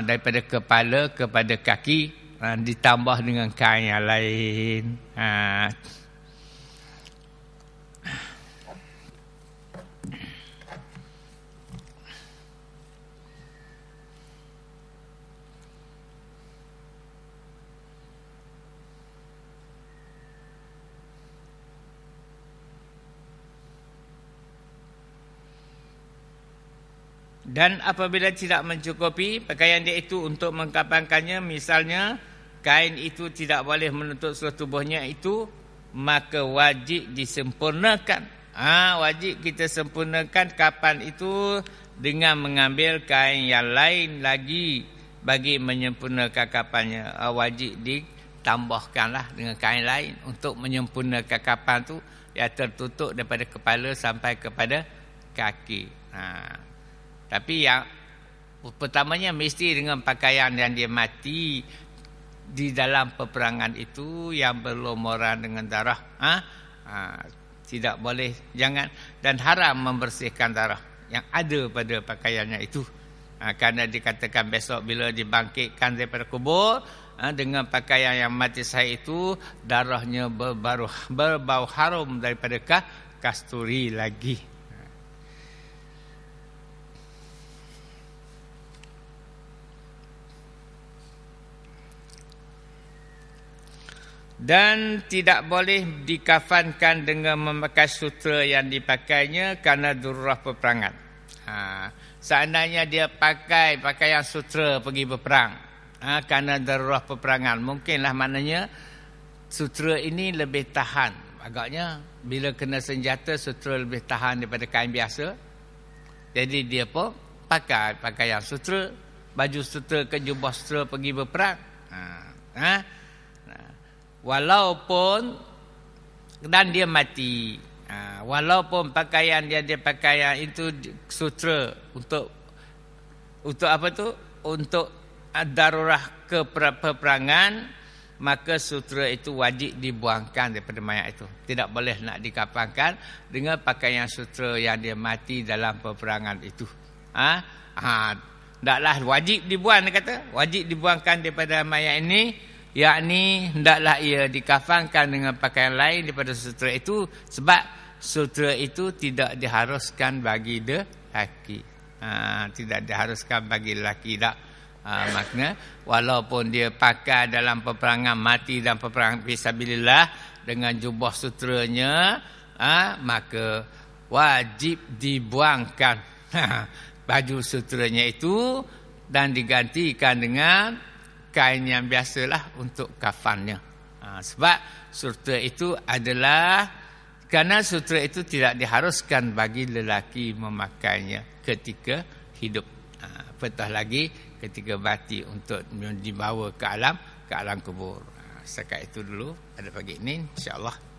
daripada kepala kepada kaki, ditambah dengan kain yang lain. Dan apabila tidak mencukupi pakaian dia itu untuk mengkapankannya, misalnya kain itu tidak boleh menutup seluruh tubuhnya itu, maka wajib disempurnakan. Wajib kita sempurnakan kapan itu dengan mengambil kain yang lain lagi bagi menyempurnakan kapannya. Wajib ditambahkanlah dengan kain lain untuk menyempurnakan kapan tu yang tertutup daripada kepala sampai kepada kaki. Tapi yang pertamanya mesti dengan pakaian yang dia mati di dalam peperangan itu yang berlumuran dengan darah. Tidak boleh, jangan, dan haram membersihkan darah yang ada pada pakaiannya itu. Kerana dikatakan besok bila dibangkitkan daripada kubur, dengan pakaian yang mati syahid itu, darahnya berbau harum daripada kasturi lagi. Dan tidak boleh dikafankan dengan memakai sutra yang dipakainya kerana dururah peperangan. Seandainya dia pakai pakaian sutra pergi berperang, kerana darurah peperangan, mungkinlah maknanya sutra ini lebih tahan. Agaknya bila kena senjata, sutra lebih tahan daripada kain biasa. Jadi dia pun pakai pakaian sutra, baju sutra ke jubah sutra pergi berperang. Walaupun dan dia mati, walaupun pakaian dia pakaian itu sutra untuk apa tu? Untuk darurah ke peperangan, maka sutra itu wajib dibuangkan daripada mayat itu. Tidak boleh nak dikafankan dengan pakaian sutra yang dia mati dalam peperangan itu. Taklah wajib dibuang, dia kata. Wajib dibuangkan daripada mayat ini. Yakni hendaklah ia dikafankan dengan pakaian lain daripada sutra itu, sebab sutra itu tidak diharuskan bagi lelaki. Tidak diharuskan bagi lelaki dah. Makna walaupun dia pakai dalam peperangan, mati dalam peperangan fisabilillah dengan jubah sutranya, maka wajib dibuangkan baju sutranya itu dan digantikan dengan kain yang biasalah untuk kafannya. Sebab sutra itu adalah, kerana sutra itu tidak diharuskan bagi lelaki memakainya ketika hidup. Apatah lagi ketika mati untuk dibawa ke alam kubur. Setakat itu dulu pada pagi ini, insya-Allah.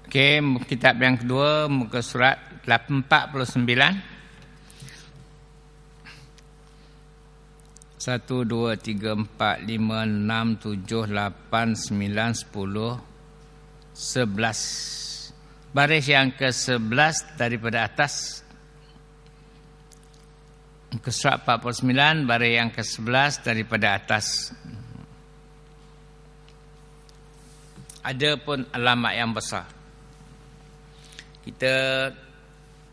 Okey, kitab yang kedua, muka surat 49. 1, 2, 3, 4, 5, 6, 7, 8, 9, 10, 11. Baris yang ke-11 daripada atas. Muka surat 49, baris yang ke-11 daripada atas. Ada pun alamat yang besar. Kita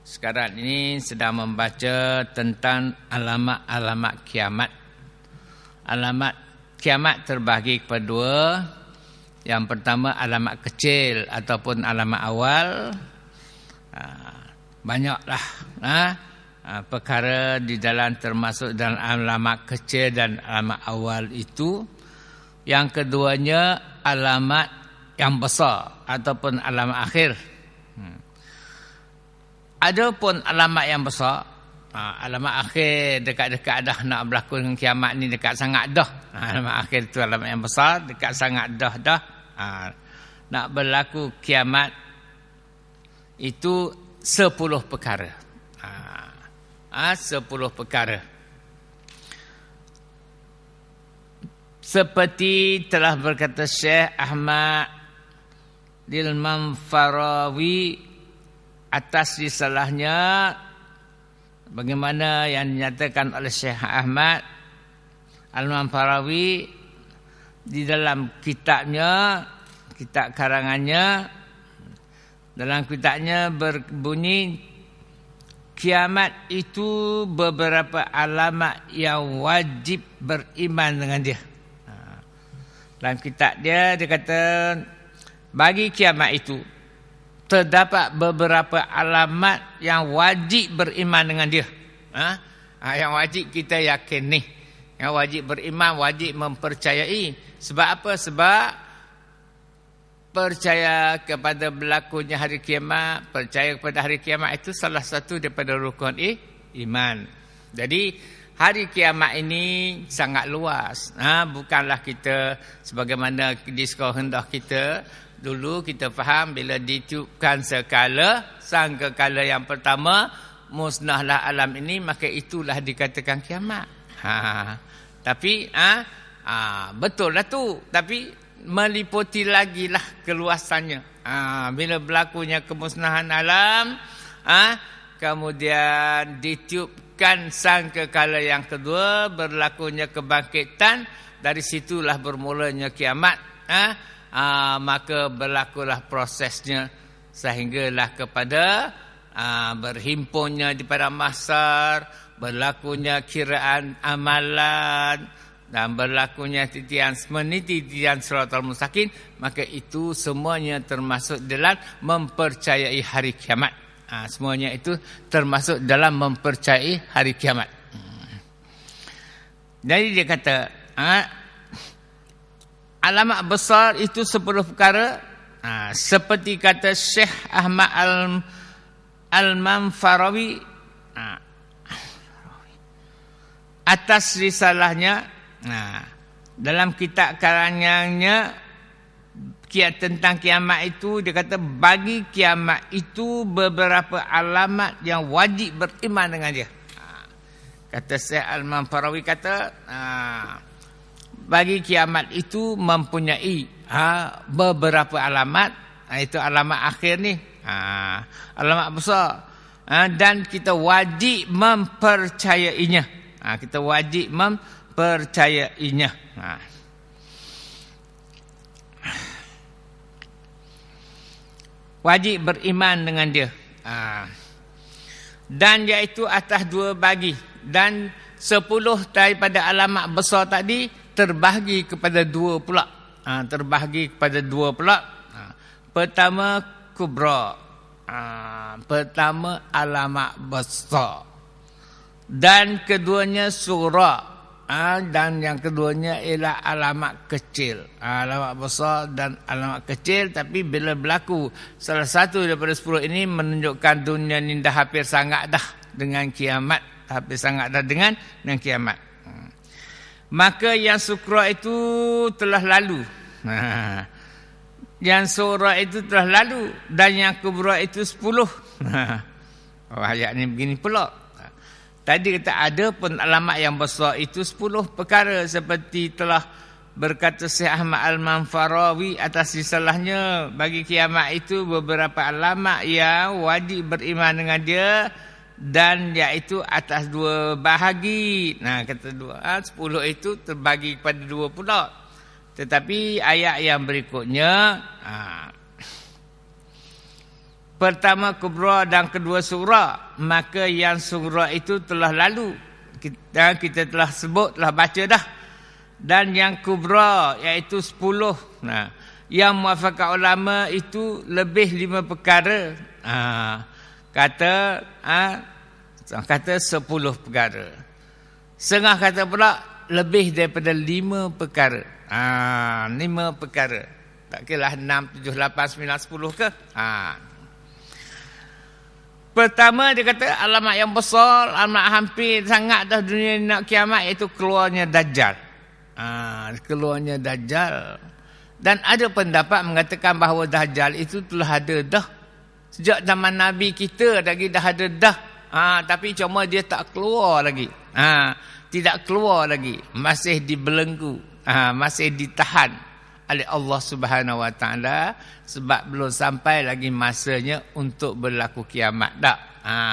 sekarang ini sedang membaca tentang alamat-alamat kiamat. Alamat kiamat terbahagi kepada dua. Yang pertama alamat kecil ataupun alamat awal. Banyaklah perkara di dalam termasuk dalam alamat kecil dan alamat awal itu. Yang keduanya alamat yang besar ataupun alamat akhir. Adapun alamat yang besar, alamat akhir dekat-dekat dah nak berlaku dengan kiamat ni, dekat sangat dah. Alamat akhir itu alamat yang besar, dekat sangat dah. Nak berlaku kiamat itu 10 perkara. 10 perkara. Seperti telah berkata Syekh Ahmad Al-Manfarawi atas risalahnya, bagaimana yang dinyatakan oleh Syekh Ahmad Al-Manfarawi di dalam kitabnya, kitab karangannya. Dalam kitabnya berbunyi, kiamat itu beberapa alamat yang wajib beriman dengan dia. Dalam kitab dia kata, bagi kiamat itu terdapat beberapa alamat yang wajib beriman dengan dia. Yang wajib kita yakin ni. Yang wajib beriman, wajib mempercayai. Sebab apa? Sebab percaya kepada berlakunya hari kiamat, percaya kepada hari kiamat itu salah satu daripada rukun iman. Jadi hari kiamat ini sangat luas. Bukanlah kita sebagaimana di sekolah rendah kita. Dulu kita faham bila ditiupkan sekala, sangkakala yang pertama, musnahlah alam ini, maka itulah dikatakan kiamat. Tapi betul lah tu. Tapi meliputi lagi lah keluasannya. Bila berlakunya kemusnahan alam, kemudian ditiupkan sangkakala yang kedua, berlakunya kebangkitan, dari situlah bermulanya kiamat. Maka berlakulah prosesnya sehinggalah kepada berhimpunnya di padang mahsyar, berlakunya kiraan amalan dan berlakunya meniti titian siratal mustaqim. Maka itu semuanya termasuk dalam mempercayai hari kiamat. Semuanya itu termasuk dalam mempercayai hari kiamat. Jadi dia kata, alamat besar itu 10 perkara. Seperti kata Syekh Ahmad Al-Manfarawi atas risalahnya, dalam kitab karangannya tentang kiamat itu, dia kata bagi kiamat itu beberapa alamat yang wajib beriman dengan dia. Kata Syekh Al-Manfarawi kata, bagi kiamat itu mempunyai beberapa alamat. Itu alamat akhir ni, alamat besar. Dan kita wajib mempercayainya. Kita wajib mempercayainya. Wajib beriman dengan dia. Dan iaitu atas 2 bagi. Dan 10 daripada alamat besar tadi terbahagi kepada 2 pula. Terbahagi kepada 2 pula. Pertama kubra. Pertama alamat besar. Dan keduanya surah. Dan yang keduanya ialah alamat kecil. Alamat besar dan alamat kecil. Tapi bila berlaku salah satu daripada 10 ini, menunjukkan dunia ni dah hampir sangat dah dengan kiamat. Hampir sangat dah dengan kiamat. Maka yang sukra itu telah lalu. yang sughra itu telah lalu dan yang kubra itu 10. Ayat ni begini pula. Tadi kata ada pun alamat yang besar itu 10 perkara seperti telah berkata Syekh Ahmad Al-Manfarawi atas risalahnya. Bagi kiamat itu beberapa alamat yang wajib beriman dengan dia, dan iaitu atas 2 bahagi. Nah, kata 10 itu terbagi kepada 2 pula. Tetapi ayat yang berikutnya, pertama kubra dan kedua sughra, maka yang sughra itu telah lalu. Kita telah sebut, telah baca dah. Dan yang kubra iaitu 10. Nah, yang muafakat ulama itu lebih 5 perkara. Kata 10 perkara. Setengah kata pula lebih daripada 5 perkara. 5 perkara. Tak kira 6, 7, 8, 9, 10 ke? Pertama dia kata alamat yang besar, alamat hampir sangat dah dunia nak kiamat, iaitu keluarnya Dajjal. Keluarnya Dajjal. Dan ada pendapat mengatakan bahawa Dajjal itu telah ada dah. Sejak zaman Nabi kita lagi dah ada dah. Tapi cuma dia tak keluar lagi. Tidak keluar lagi. Masih dibelenggu. Masih ditahan oleh Allah Subhanahu Wa Taala, sebab belum sampai lagi masanya untuk berlaku kiamat dah.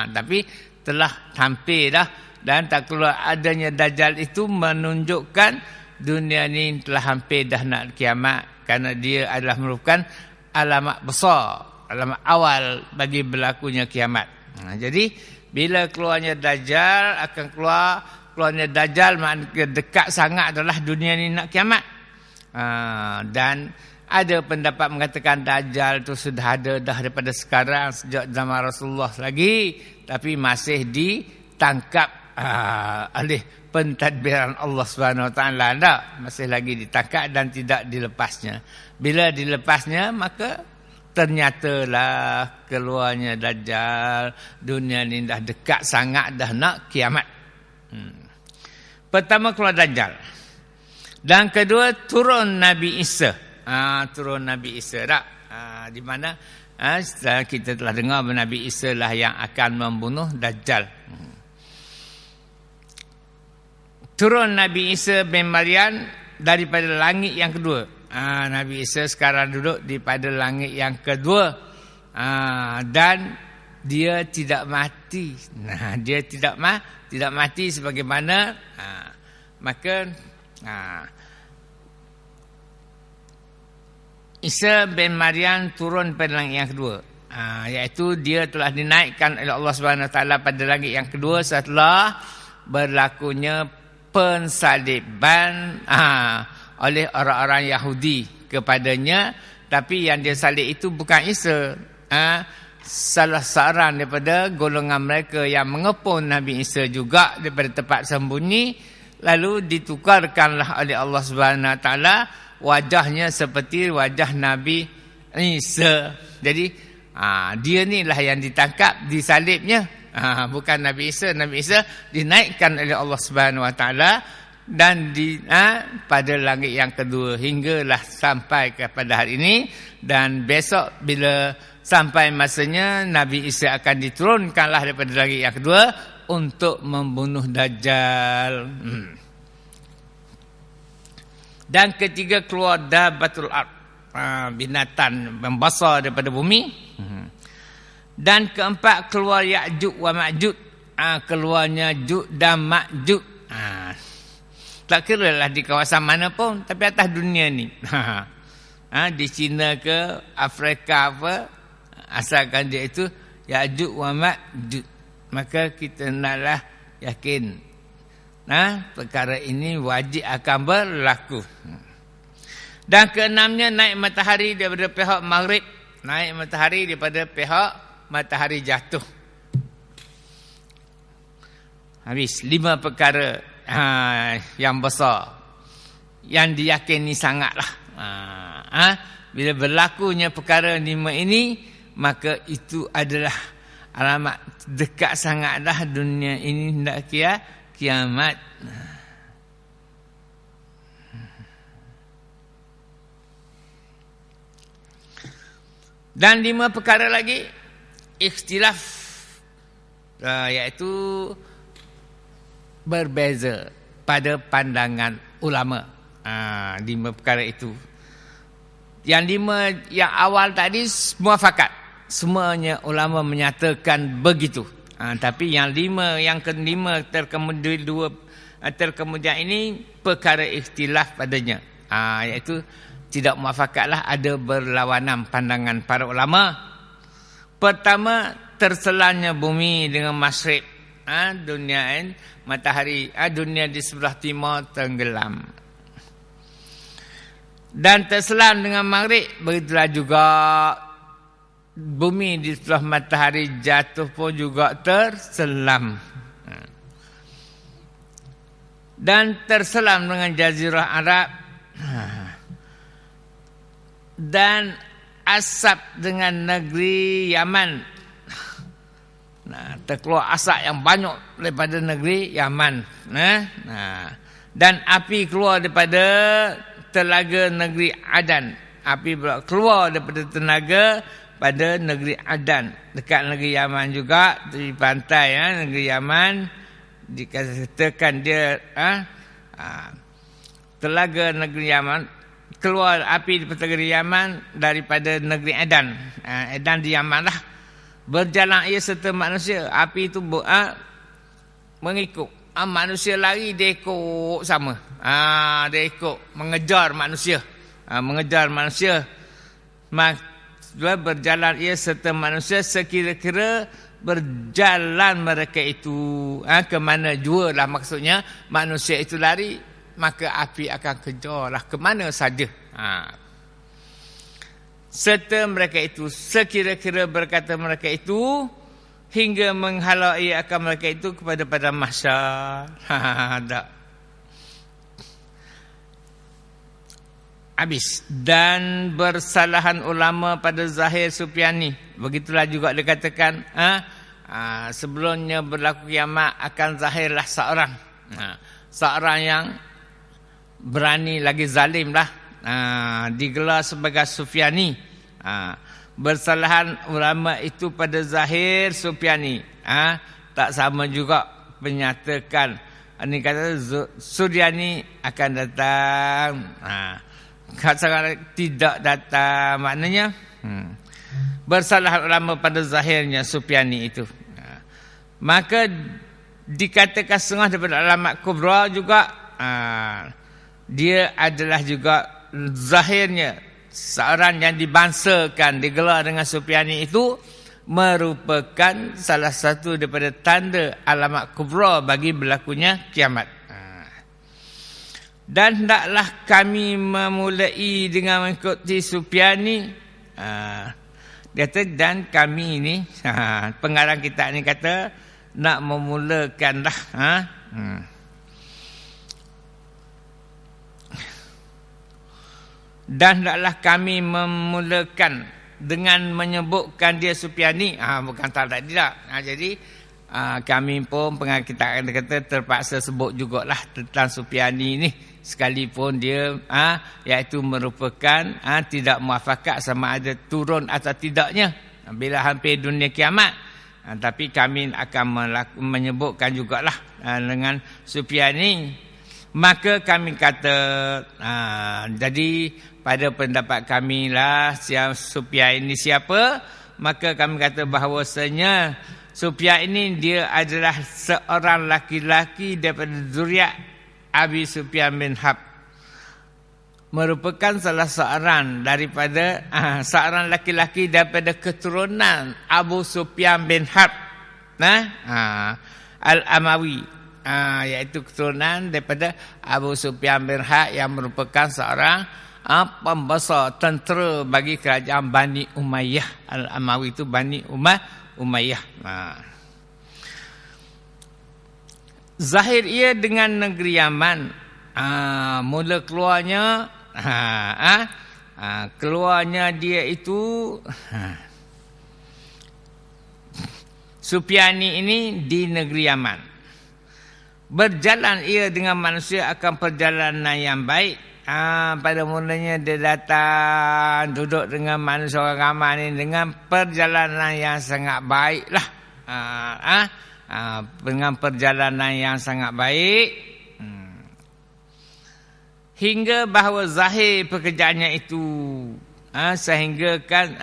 Tapi telah hampir dah, dan tak keluar adanya Dajjal itu menunjukkan dunia ni telah hampir dah nak kiamat, kerana dia adalah merupakan alamat besar, alamat awal bagi berlakunya kiamat. Jadi bila keluarnya Dajjal akan keluarnya Dajjal maknanya dekat sangat adalah dunia ni nak kiamat. Dan ada pendapat mengatakan Dajjal tu sudah ada dah daripada sekarang, sejak zaman Rasulullah lagi, tapi masih ditangkap oleh pentadbiran Allah Subhanahu Wa Taala. Masih lagi ditangkap dan tidak dilepasnya. Bila dilepasnya, maka ternyatalah keluarnya Dajjal, dunia ni dah dekat sangat, dah nak kiamat. Pertama keluar Dajjal. Dan kedua turun Nabi Isa. Turun Nabi Isa tak? Di mana kita telah dengar Nabi Isa lah yang akan membunuh Dajjal. Turun Nabi Isa bin Maryam daripada langit yang kedua. Nabi Isa sekarang duduk daripada langit yang kedua. Dan dia tidak mati. Dia tidak mati sebagaimana maka Isa bin Maryam turun pada langit yang kedua, iaitu dia telah dinaikkan oleh Allah Subhanahu Wa Taala pada langit yang kedua setelah berlakunya pensaliban oleh orang-orang Yahudi kepadanya. Tapi yang dia salib itu bukan Isa, salah seorang daripada golongan mereka yang mengepung Nabi Isa juga daripada tempat sembunyi. Lalu ditukarkanlah oleh Allah Subhanahu Wa Taala wajahnya seperti wajah Nabi Isa. Jadi dia ni lah yang ditangkap, disalibnya, bukan Nabi Isa. Nabi Isa dinaikkan oleh Allah Subhanahu Wa Taala dan pada langit yang kedua hinggalah sampai kepada hari ini. Dan besok bila sampai masanya, Nabi Isa akan diturunkanlah daripada langit yang kedua untuk membunuh Dajjal. Dan ketiga keluar Dabbatul Ard, binatang membesar daripada bumi. Dan keempat keluar Ya'juj wa Ma'juj, keluarnya Juj dan Ma'juj. Tak kira lah di kawasan mana pun, tapi atas dunia ni. Di China ke Afrika apa, asalkan dia itu Ya'juj wa Ma'juj, maka kita naklah yakin perkara ini wajib akan berlaku. Dan keenamnya naik matahari daripada pihak maghrib, naik matahari daripada pihak matahari jatuh. Habis 5 perkara yang besar yang diyakini sangatlah. Bila berlakunya perkara 5 ini, maka itu adalah alamat dekat sangatlah dunia ini hendak kiamat. Dan 5 perkara lagi ikhtilaf, iaitu berbeza pada pandangan ulama. 5 perkara itu. Yang 5 yang awal tadi muafakat. Semuanya ulama menyatakan begitu. Tapi yang 5, yang ke-5 terkemudian ini perkara ikhtilaf padanya. Iaitu tidak muafakatlah, ada berlawanan pandangan para ulama. Pertama, terselannya bumi dengan masyriq. Dunia matahari, dunia di sebelah timur tenggelam. Dan terselam dengan maghrib, begitulah juga bumi di sebelah matahari jatuh pun juga terselam. Dan terselam dengan jazirah Arab. Dan asap dengan negeri Yaman. Terkeluar asap yang banyak daripada negeri Yaman. Dan api keluar daripada telaga negeri Adan. Api keluar daripada tenaga pada negeri Adan. Dekat negeri Yaman juga, di pantai negeri Yaman. Dikatakan dia telaga negeri Yaman, keluar api daripada negeri Yaman daripada negeri Adan. Adan di Yaman lah. Berjalan ia serta manusia. Api itu mengikut. Manusia lari, dia ikut sama. Dia ikut mengejar manusia. Mengejar manusia. Berjalan ia serta manusia sekira-kira berjalan mereka itu ke mana jua lah, maksudnya manusia itu lari, maka api akan kejarlah ke mana saja. Serta mereka itu sekira-kira berkata mereka itu hingga menghalau ia akan mereka itu kepada padang mahsyar. Habis. Dan bersalahan ulama pada zahir Sufyani. Begitulah juga dikatakan, sebelumnya berlaku kiamat akan zahirlah seorang. Seorang yang berani lagi zalim lah. Digelar sebagai Sufyani. Bersalahan ulama itu pada zahir Sufyani. Tak sama juga menyatakan. Ini kata Suryani akan datang. Kata tidak datang, maknanya bersalah ulama pada zahirnya Sufyani itu. Maka dikatakan setengah daripada alamat kubra juga, dia adalah juga zahirnya seorang yang dibangsakan, digelar dengan Sufyani itu merupakan salah satu daripada tanda alamat kubra bagi berlakunya kiamat. Dan hendaklah kami memulai dengan mengikuti Sufyani. Dia kata, dan kami ini, pengarang kita ni kata, nak memulakan dah. Dan hendaklah kami memulakan dengan menyebutkan dia Sufyani. Bukan tak tadi tak. Jadi, kami pun pengarang kita kata terpaksa sebut jugalah tentang Sufyani ni. Sekalipun dia iaitu merupakan tidak muafakat sama ada turun atau tidaknya bila hampir dunia kiamat. Tapi kami akan menyebutkan jugalah dengan Sufyani. Maka kami kata, jadi pada pendapat kami lah Sufyan ini siapa, maka kami kata bahawasanya Sufyan ini dia adalah seorang laki-laki daripada zuriat Abi Sufyan bin Harb, merupakan salah seorang daripada seorang laki-laki daripada keturunan Abu Sufyan bin Harb, Al-Amawi, iaitu keturunan daripada Abu Sufyan bin Harb yang merupakan seorang pembesar tentera bagi kerajaan Bani Umayyah. Al-Amawi itu Bani Umayyah. Zahir ia dengan negeri Yaman. Mula keluarnya keluarnya dia itu Sufyani ini di negeri Yaman. Berjalan ia dengan manusia akan perjalanan yang baik. Pada mulanya dia datang duduk dengan manusia orang ramai ni dengan perjalanan yang sangat baik lah. Dengan perjalanan yang sangat baik. Hingga bahawa zahir pekerjaannya itu. Sehingga kan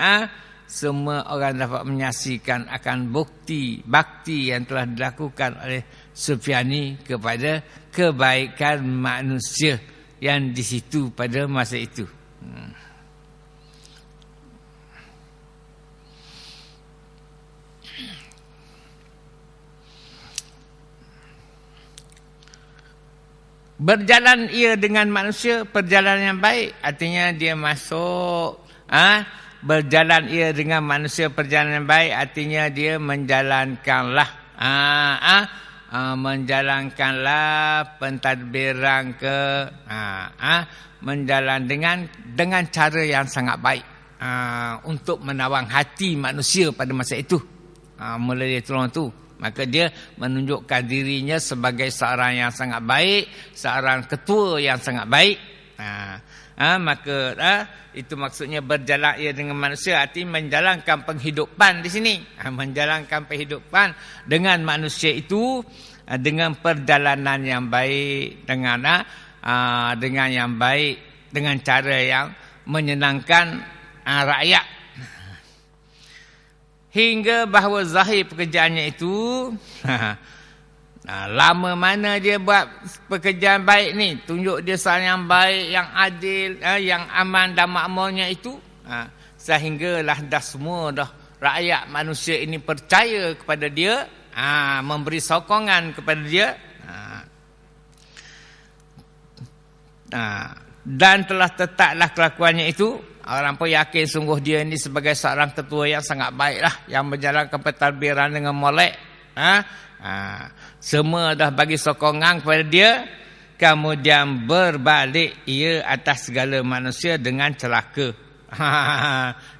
semua orang dapat menyaksikan akan bakti yang telah dilakukan oleh Sufyani kepada kebaikan manusia yang di situ pada masa itu. Berjalan ia dengan manusia perjalanan yang baik, artinya dia masuk. Berjalan ia dengan manusia perjalanan yang baik, artinya dia menjalankanlah pentadbiran menjalan dengan cara yang sangat baik untuk menawang hati manusia pada masa itu. Mula dia tolong tu, maka dia menunjukkan dirinya sebagai seorang yang sangat baik, seorang ketua yang sangat baik. Itu maksudnya berjalan ia dengan manusia, artinya menjalankan penghidupan di sini. Menjalankan penghidupan dengan manusia itu dengan perjalanan yang baik, dengan yang baik, dengan cara yang menyenangkan rakyat. Hingga bahawa zahir pekerjaannya itu lama mana dia buat pekerjaan baik ni, tunjuk dia seorang yang baik, yang adil, yang aman dan makmurnya itu, sehinggalah dah semua dah rakyat manusia ini percaya kepada dia, memberi sokongan kepada dia, dan telah tetaplah kelakuannya itu. Orang pun yakin sungguh dia ini sebagai seorang ketua yang sangat baiklah, yang menjalankan pentadbiran dengan molek. Semua dah bagi sokongan kepada dia. Kemudian berbalik ia atas segala manusia dengan celaka.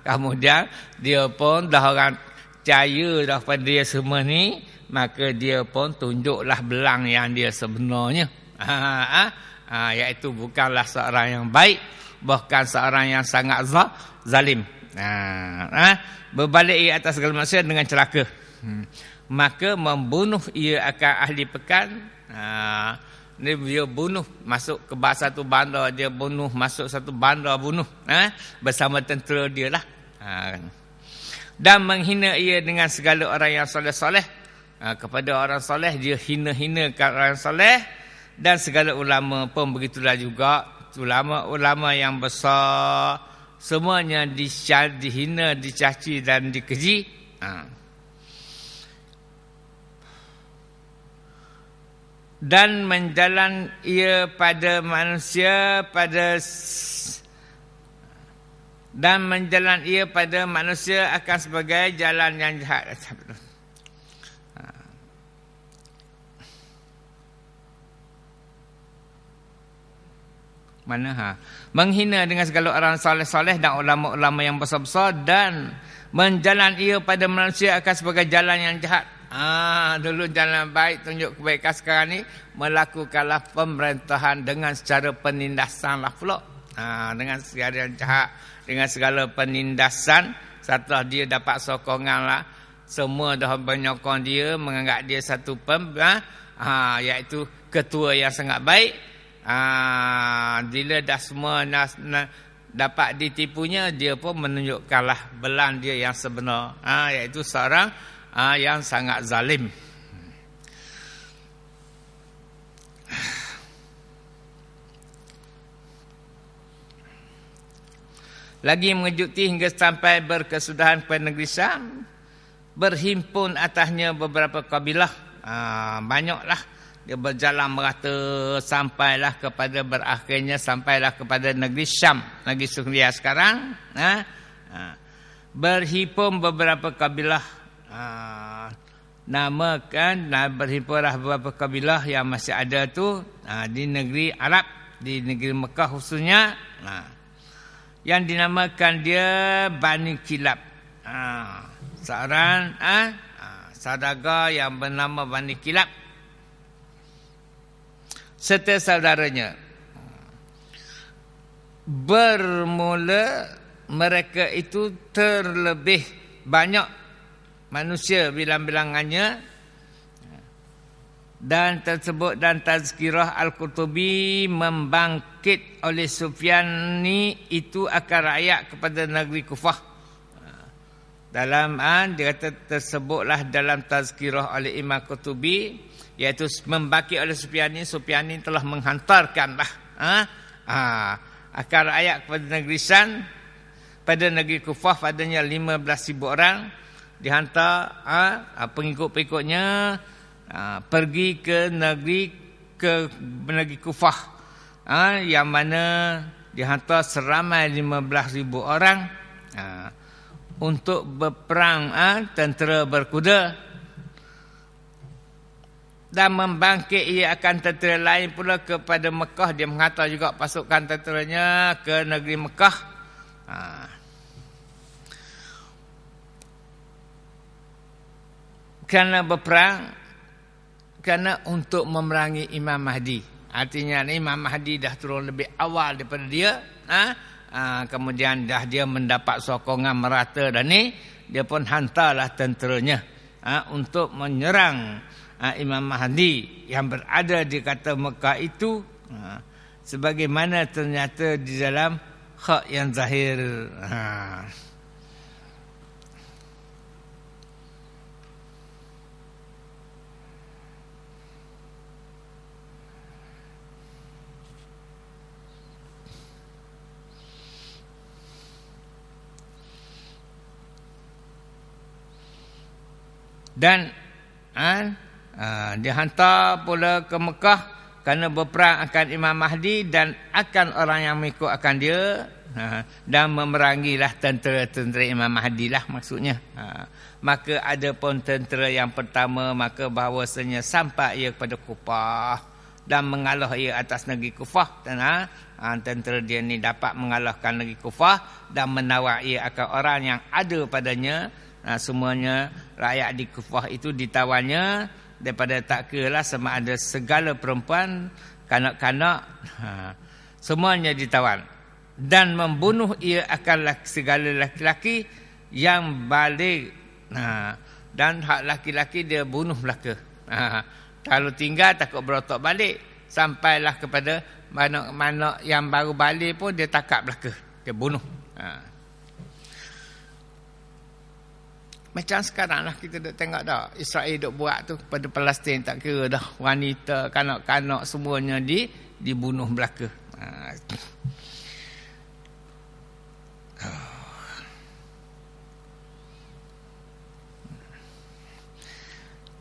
Kemudian dia pun dah orang percaya dah pada dia semua ni, maka dia pun tunjuklah belang yang dia sebenarnya. Iaitu bukanlah seorang yang baik, bahkan seorang yang sangat zalim. Berbalik ia atas segala manusia dengan celaka. Maka membunuh ia akan ahli pekan. Dia bunuh, masuk ke satu bandar, dia bunuh, masuk satu bandar, bunuh bersama tentera dia lah. Dan menghina ia dengan segala orang yang soleh-soleh. Kepada orang soleh dia hina-hinakan orang soleh. Dan segala ulama pun begitulah juga. Ulama-ulama yang besar semuanya dihina, dicaci dan dikeji. Dan menjalan ia pada manusia akan sebagai jalan yang jahat. Menghina dengan segala orang soleh-soleh dan ulama-ulama yang besar-besar, dan menjalan ia pada manusia akan sebagai jalan yang jahat. Dulu jalan baik, tunjuk kebaikan, sekarang ni melakukanlah pemerintahan dengan secara penindasan lah pula. Dengan segala yang jahat, dengan segala penindasan. Setelah dia dapat sokongan lah, semua dah menyokong dia, menganggap dia satu iaitu ketua yang sangat baik. Bila dah semua dapat ditipunya, dia pun menunjukkanlah belang dia yang sebenar, iaitu seorang yang sangat zalim. Lagi mengejutkan hingga sampai berkesudahan pada negeri Syam, berhimpun atasnya beberapa kabilah. Banyaklah dia berjalan merata sampailah kepada negeri Syam, negeri Suria sekarang. Berhimpun beberapa kabilah. Berhimpunlah beberapa kabilah yang masih ada tu di negeri Arab, di negeri Mekah khususnya, yang dinamakan dia Bani Kilab. Seorang saudagar yang bernama Bani Kilab. serta saudaranya. Bermula mereka itu terlebih banyak manusia bilang-bilangannya, dan tersebut dan tazkirah Al-Qurtubi membangkit oleh Sufyani itu akan rakyat kepada negeri Kufah. Dalam dia kata tersebutlah dalam tazkirah oleh Imam Qurtubi, iaitu membangkit oleh Sufyani. Sufyani telah menghantarkanlah akan rakyat kepada negeri Syam. Pada negeri Kufah padanya 15,000 orang dihantar pengikut-pengikutnya pergi ke negeri Kufah, yang mana dihantar seramai 15,000 orang untuk berperang tentera berkuda. Dan membangkit ia akan tentera lain pula kepada Mekah. Dia menghantar juga pasukan tenteranya ke negeri Mekah. Kerana berperang, kerana untuk memerangi Imam Mahdi. Artinya Imam Mahdi dah turun lebih awal daripada dia. Kemudian dah dia mendapat sokongan merata dan ni dia pun hantarlah tenteranya untuk menyerang Imam Mahdi yang berada di kata Mekah itu, sebagaimana ternyata di dalam hak yang zahir. Dan dihantar pula ke Mekah kerana berperang akan Imam Mahdi dan akan orang yang mengikut akan dia, dan memerangilah tentera-tentera Imam Mahdi lah maksudnya. Maka ada pun tentera yang pertama, maka bahawasanya sampai ia kepada Kufah dan mengalah ia atas negeri Kufah. Tentera dia ni dapat mengalahkan negeri Kufah dan menawar ia akan orang yang ada padanya. Semuanya rakyat di Kufah itu ditawannya daripada tak kira lah sama ada segala perempuan, kanak-kanak, semuanya ditawan, dan membunuh ia akan segala laki-laki yang balik. Dan hak laki-laki dia bunuh belaka. Kalau tinggal takut berotak balik, sampailah kepada mana-mana yang baru balik pun dia takap belaka, dia bunuh. Macam sekarang lah kita dah tengok dah, Israel duk buat tu pada Palestin, tak kira dah wanita, kanak-kanak semuanya dibunuh belaka.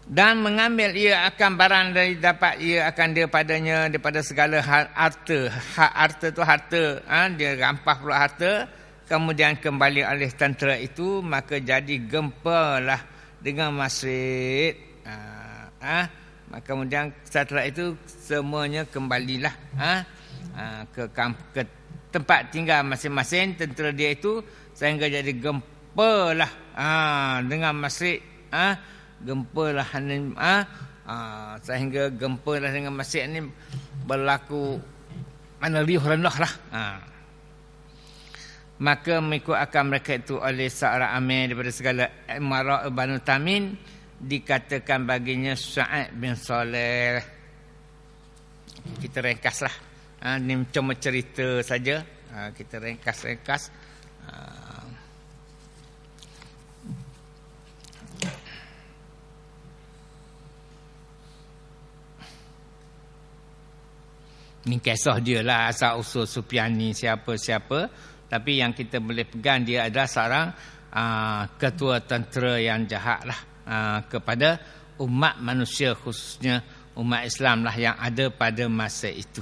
Dan mengambil ia akan barang dari dapat ia akan dia padanya daripada segala harta. Hak harta tu harta, dia rampah pula harta. Kemudian kembali oleh tentera itu, maka jadi gempalah dengan masjid. Kemudian setelah itu semuanya kembalilah ke tempat tinggal masing-masing tentera dia itu, sehingga jadi gempalah dengan masjid. Gempalah sehingga gempalah dengan masjid ini berlaku mana riuh rendah lah. Maka mengikut akan mereka itu oleh seorang amir daripada segala Imarah Banu Tamim, dikatakan baginya Sa'ad bin Saleh. Kita ringkaslah. Ini cuma cerita saja. Kita ringkas-ringkas. Ini kisah dia lah, asal usul Sufyani siapa-siapa. Tapi yang kita boleh pegang, dia adalah seorang ketua tentera yang jahat lah kepada umat manusia, khususnya umat Islam lah yang ada pada masa itu.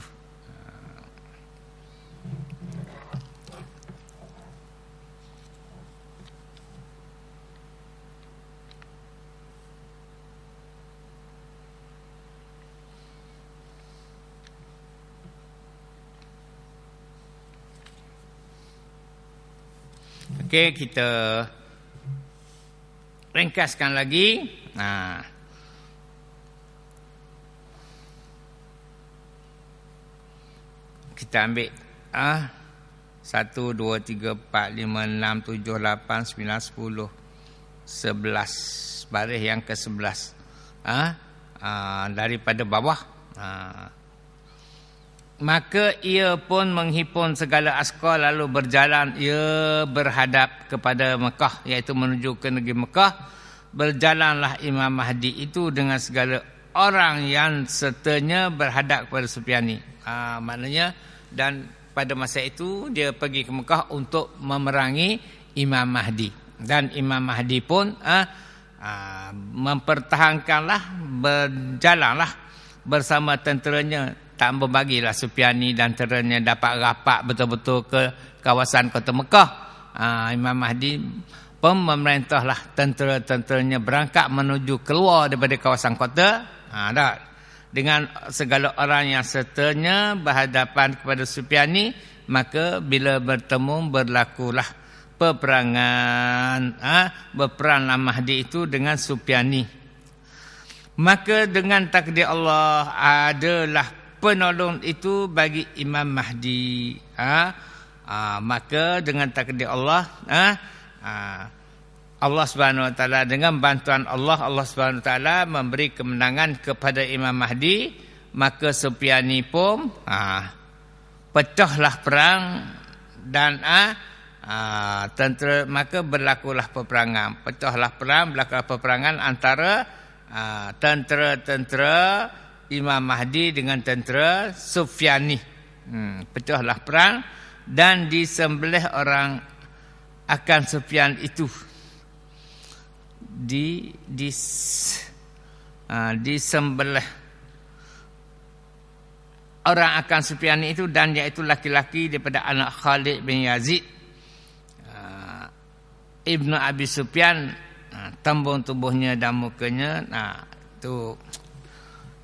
Okey, kita ringkaskan lagi. Kita ambil 1, 2, 3, 4, 5, 6, 7, 8, 9, 10, 11. Baris yang ke-11. Daripada bawah. Maka ia pun menghimpun segala askar lalu berjalan. Ia berhadap kepada Mekah, iaitu menuju ke negeri Mekah. Berjalanlah Imam Mahdi itu dengan segala orang yang sertanya berhadap kepada Sufyani. Maknanya, dan pada masa itu dia pergi ke Mekah untuk memerangi Imam Mahdi. Dan Imam Mahdi pun mempertahankanlah, berjalanlah bersama tenteranya. Tak membagilah Sufyani dan tenteranya dapat rapat betul-betul ke kawasan kota Mekah. Imam Mahdi pun memerintahlah tentera-tenteranya berangkat menuju keluar daripada kawasan kota. Dengan segala orang yang sertanya berhadapan kepada Sufyani. Maka bila bertemu berlakulah peperangan. Berperanglah Mahdi itu dengan Sufyani. Maka dengan takdir Allah adalah penolong itu bagi Imam Mahdi. Maka dengan takdir Allah, Allah Subhanahu Wa Taala, dengan bantuan Allah, Allah Subhanahu Wa Taala memberi kemenangan kepada Imam Mahdi. Maka Sufyani pun pecahlah perang dan tentera, maka berlakulah peperangan. Pecahlah perang, berlakulah peperangan antara tentera-tentera Imam Mahdi dengan tentera Sufyani. Pecahlah perang dan disembelih orang akan Sufyan itu. Disembelih orang akan Sufyan itu, dan iaitu laki-laki daripada anak Khalid bin Yazid Ibnu Abi Sufyan. Tambung tubuhnya dan mukanya, itu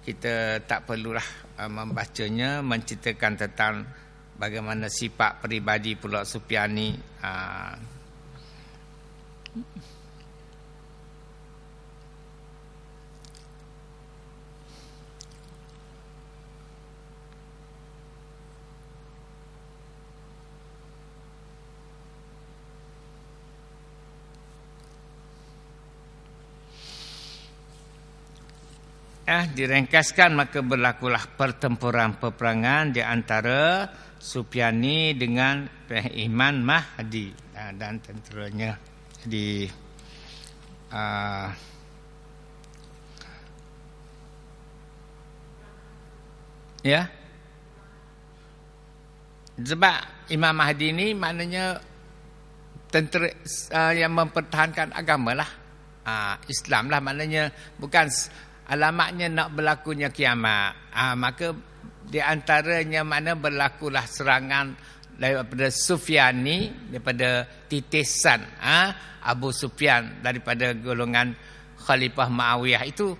kita tak perlulah membacanya, menceritakan tentang bagaimana sifat peribadi pula Sufyani. Direngkaskan, maka berlakulah pertempuran peperangan di antara Sufyani dengan Imam Mahdi dan tenteranya. Jadi sebab Imam Mahdi ini maknanya tentera yang mempertahankan agama lah, Islam lah, maknanya bukan alamatnya nak berlakunya kiamat. Maka di antaranya mana berlakulah serangan daripada Sufyani, daripada titisan Abu Sufyan daripada golongan Khalifah Muawiyah itu.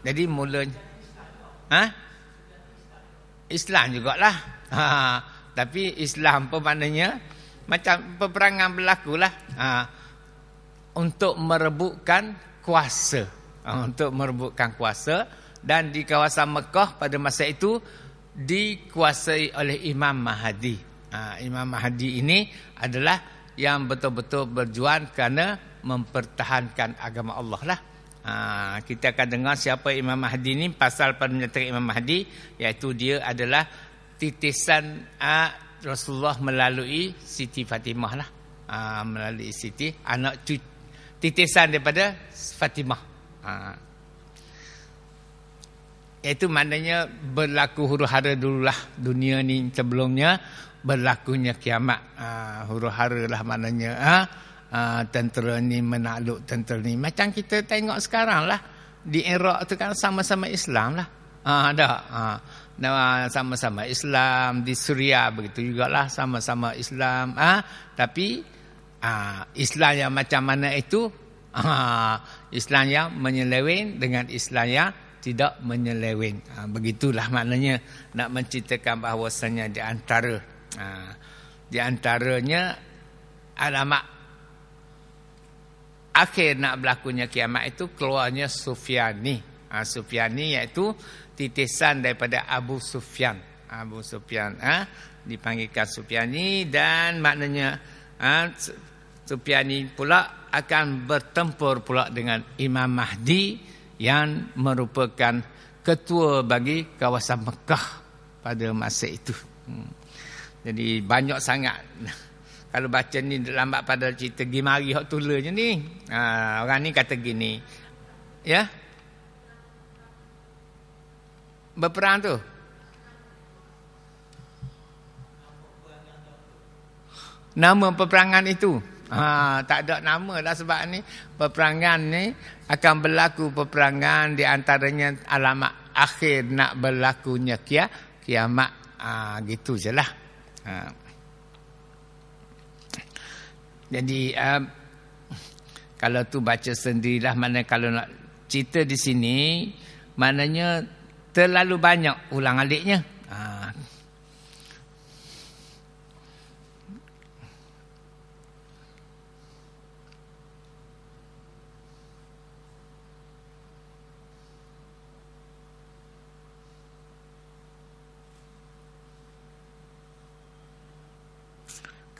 Jadi mulanya Islam jugalah. Tapi Islam pun maknanya macam peperangan berlakulah untuk merebutkan kuasa. Untuk merebutkan kuasa. Dan di kawasan Mekah pada masa itu dikuasai oleh Imam Mahdi. Imam Mahdi ini adalah yang betul-betul berjuang kerana mempertahankan agama Allah lah. Kita akan dengar siapa Imam Mahdi ini, pasal pada menyatakan Imam Mahdi, iaitu dia adalah titisan Rasulullah melalui Siti Fatimah lah. Melalui Siti, anak titisan daripada Fatimah. Itu maknanya berlaku huru-hara dululah dunia ni sebelumnya berlakunya kiamat. Huru-hara lah maknanya tentera ni menakluk tentera ni. Macam kita tengok sekarang lah di Iraq tu kan sama-sama Islam lah. Sama-sama Islam. Di Suria begitu jugalah sama-sama Islam. Tapi Islam yang macam mana itu? Islam yang menyeleweng dengan Islam yang tidak menyeleweng. Begitulah maknanya nak menceritakan bahawasanya di antaranya alamat akhir nak berlakunya kiamat itu keluarnya Sufyani. Sufyani iaitu titisan daripada Abu Sufyan. Abu Sufyan dipanggilkan Sufyani, dan maknanya Sufyani pula akan bertempur pula dengan Imam Mahdi yang merupakan ketua bagi kawasan Mekah pada masa itu. Jadi banyak sangat. Kalau baca ni lambat pada cerita Gimari hok tula je ni. Orang ni kata gini. Ya. Berperang tu. Nama peperangan itu. Tak ada nama lah, sebab ni peperangan ni akan berlaku peperangan di antaranya alamat akhir nak berlakunya kiamat. Gitu je lah. Jadi kalau tu baca sendirilah, mana kalau nak cerita di sini maknanya terlalu banyak ulang aliknya.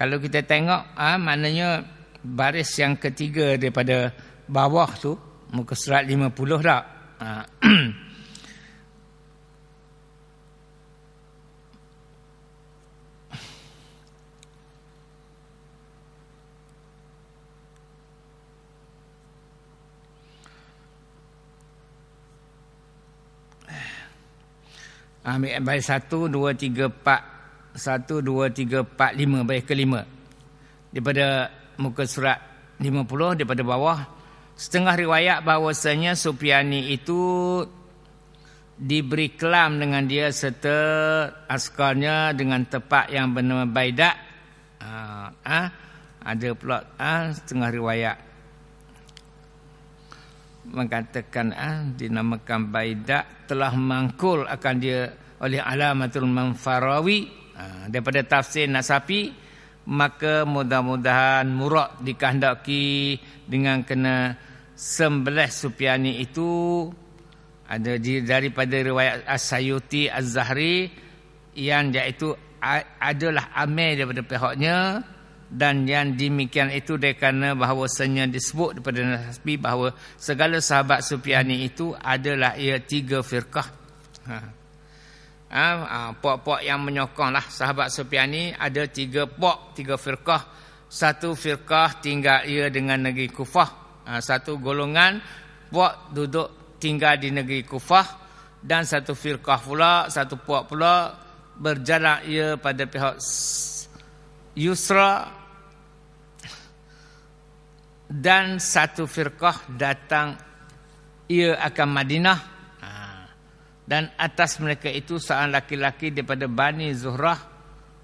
Kalau kita tengok maknanya baris yang ketiga daripada bawah tu, muka surat 50 tak? Ambil baris 1, 2, 3, 4. 1, 2, 3, 4, 5. Baris kelima. Daripada muka surat 50, daripada bawah. Setengah riwayat bahawasanya Sufyani itu diberi kelam dengan dia serta askarnya dengan tempat yang bernama Baidak. Ada pula setengah riwayat mengatakan dinamakan Baidak telah mangkul akan dia oleh Alamatul Manfarawi. Daripada tafsir Nasafi, maka mudah-mudahan murad dikehendaki dengan kena sembelih Sufyani itu ada daripada riwayat As-Sayuti Az-Zahri yang iaitu adalah amir daripada pihaknya, dan yang demikian itu kerana bahawasanya disebut daripada Nasafi bahawa segala sahabat Sufyani itu adalah ia 3 firqah. Puak-puak yang menyokonglah sahabat Sufyani ada 3 puak, 3 firqah. Satu firqah tinggal ia dengan negeri Kufah. Satu golongan puak duduk tinggal di negeri Kufah, dan satu firqah pula, satu puak pula berjalan ia pada pihak Yusra, dan satu firqah datang ia akan Madinah. Dan atas mereka itu seorang laki-laki daripada Bani Zuhrah,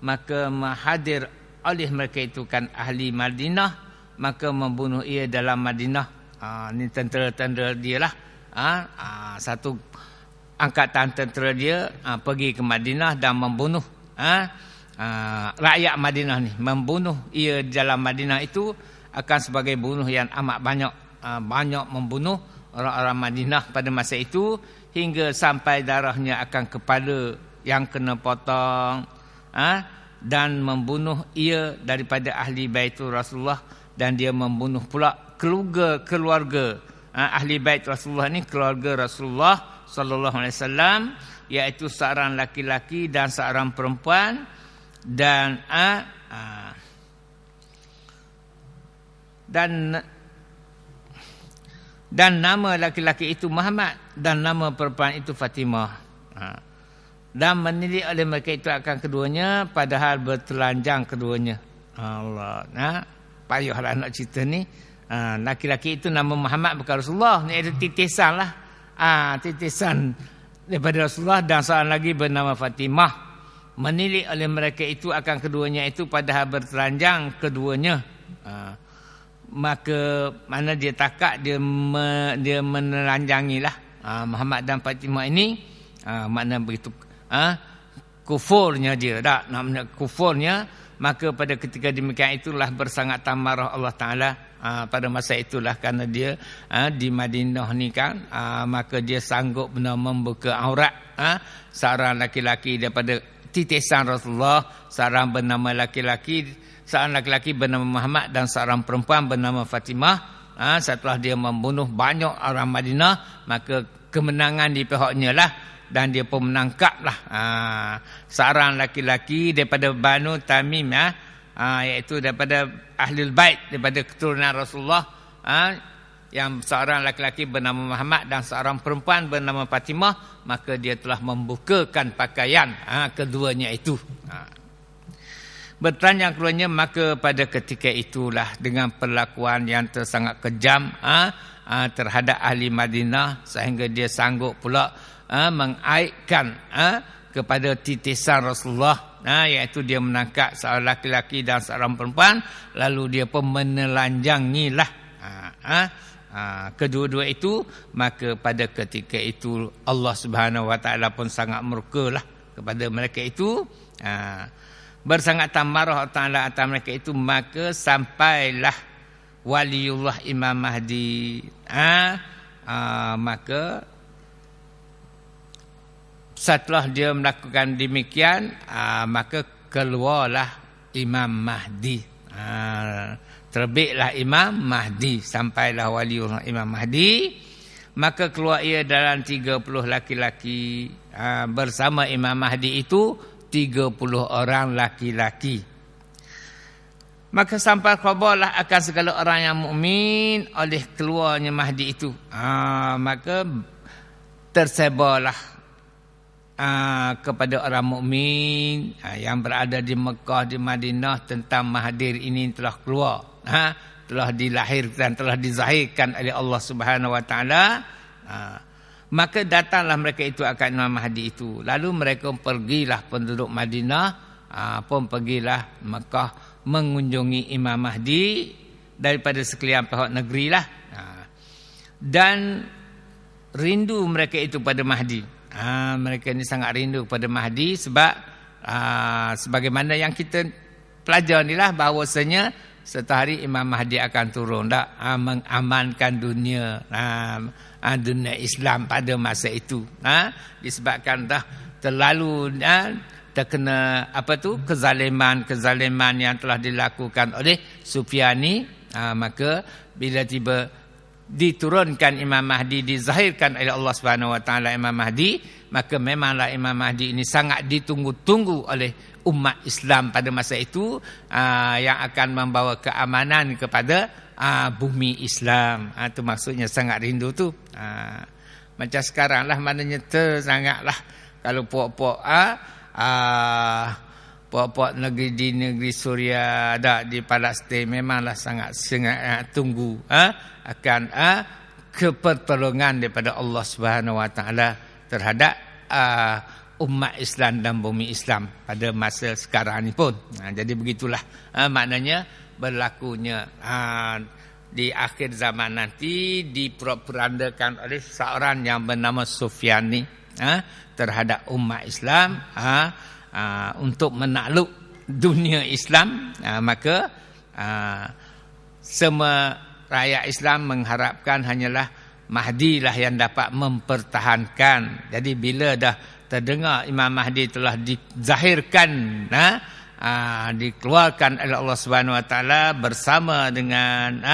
maka menghadir oleh mereka itu kan ahli Madinah, maka membunuh ia dalam Madinah. Ini tentera-tentera dia lah. Satu angkatan tentera dia pergi ke Madinah dan membunuh rakyat Madinah ni. Membunuh ia dalam Madinah itu akan sebagai bunuh yang amat banyak. Banyak membunuh orang-orang Madinah pada masa itu, hingga sampai darahnya akan kepala yang kena potong, dan membunuh ia daripada ahli baitul Rasulullah, dan dia membunuh pula keluarga ahli bait Rasulullah ni, keluarga Rasulullah sallallahu alaihi wasallam, iaitu seorang laki-laki dan seorang perempuan, dan nama laki-laki itu Muhammad dan nama perempuan itu Fatimah. Dan menilik oleh mereka itu akan keduanya, padahal bertelanjang keduanya. Allah. Payahlah nak cerita ni. Laki-laki itu nama Muhammad bukan Rasulullah. Ni ada titisan lah. Titisan daripada Rasulullah, dan seorang lagi bernama Fatimah. Menilik oleh mereka itu akan keduanya itu, padahal bertelanjang keduanya. Maka mana dia takak dia menelanjangilah Muhammad dan Fatimah ini. Makna begitu kufurnya dia tak namanya kufurnya. Maka pada ketika demikian itulah bersangat tamarah Allah Ta'ala pada masa itulah, kerana dia di Madinah ni kan, maka dia sanggup membuka aurat seorang laki-laki daripada titisan Rasulullah, seorang bernama laki-laki, seorang laki-laki bernama Muhammad dan seorang perempuan bernama Fatimah. Setelah dia membunuh banyak orang Madinah, maka kemenangan di pihaknya lah, dan dia pun menangkaplah seorang laki-laki daripada Banu Tamim, iaitu daripada Ahlul Bait, daripada keturunan Rasulullah, yang seorang laki-laki bernama Muhammad dan seorang perempuan bernama Fatimah, maka dia telah membukakan pakaian keduanya itu. Bertanya keluarnya, maka pada ketika itulah dengan perlakuan yang sangat kejam terhadap ahli Madinah, sehingga dia sanggup pula mengaibkan kepada titisan Rasulullah, iaitu dia menangkap seorang laki-laki dan seorang perempuan, lalu dia pun menelanjangilah kedua-dua itu. Maka pada ketika itu Allah Subhanahu Wa Taala pun sangat murkalah kepada mereka itu. Bersangat tamarah Ta'ala atas mereka itu, maka sampailah waliullah Imam Mahdi. Maka setelah dia melakukan demikian, maka keluarlah Imam Mahdi. Terbitlah Imam Mahdi, sampailah waliullah Imam Mahdi. Maka keluar ia dalam 30 laki-laki, bersama Imam Mahdi itu 30 orang laki-laki. Maka sampai khabarlah akan segala orang yang mukmin oleh keluarnya Mahdi itu. Maka tersebarlah kepada orang mukmin yang berada di Mekah, di Madinah, tentang Mahdi ini telah keluar, telah dilahirkan, telah dizahirkan oleh Allah Subhanahu Wa Taala. Maka datanglah mereka itu akan Imam Mahdi itu. Lalu mereka pergilah, penduduk Madinah pun pergilah Mekah mengunjungi Imam Mahdi daripada sekalian pihak negeri lah. Dan rindu mereka itu pada Mahdi. Mereka ini sangat rindu pada Mahdi, sebab sebagaimana yang kita pelajari lah, bahawasanya satu hari Imam Mahdi akan turun mengamankan dunia, dunia Islam pada masa itu. Disebabkan dah terlalu terkena kezaliman yang telah dilakukan oleh Sufyani. Maka bila tiba diturunkan Imam Mahdi, dizahirkan oleh Allah Subhanahu Wa Taala Imam Mahdi, maka memanglah Imam Mahdi ini sangat ditunggu-tunggu oleh umat Islam pada masa itu, yang akan membawa keamanan kepada bumi Islam. Itu maksudnya sangat rindu tu. Macam sekarang lah, maknanya sangatlah kalau puak-puak negeri di negeri Suria, di Palestin, memanglah sangat tunggu akan kepertolongan daripada Allah Subhanahu Wa Taala terhadap umat Islam dan bumi Islam pada masa sekarang ni pun. Jadi begitulah maknanya berlakunya di akhir zaman nanti diperandakan oleh seorang yang bernama Sufyani terhadap umat Islam untuk menakluk dunia Islam. Maka semua rakyat Islam mengharapkan hanyalah Mahdi lah yang dapat mempertahankan. Jadi bila dah terdengar Imam Mahdi telah dizahirkan, dikeluarkan oleh Allah Subhanahu Wa Taala bersama dengan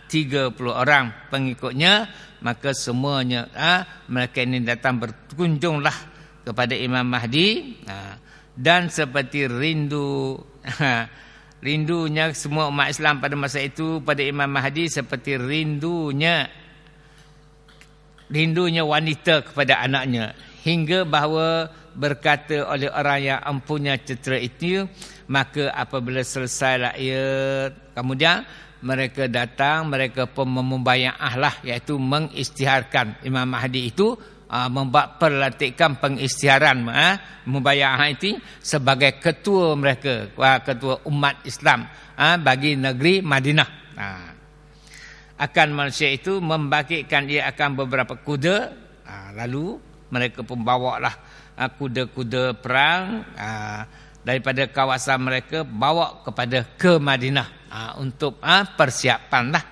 30 orang pengikutnya, maka semuanya mereka ini datang berkunjunglah kepada Imam Mahdi, dan seperti rindunya semua umat Islam pada masa itu pada Imam Mahdi, seperti rindunya wanita kepada anaknya, hingga bahawa berkata oleh orang yang empunya cetera itu, maka apabila selesailah ia, kemudian mereka datang, mereka pun membaya'ah lah, iaitu mengisytiharkan Imam Mahdi itu, membuat perlatikan pengisytiharan, membaya'ah itu sebagai ketua mereka, ketua umat Islam bagi negeri Madinah. Akan manusia itu membangkitkan ia akan beberapa kuda, lalu mereka pun bawalah kuda-kuda perang daripada kawasan mereka, bawa ke Madinah untuk persiapan lah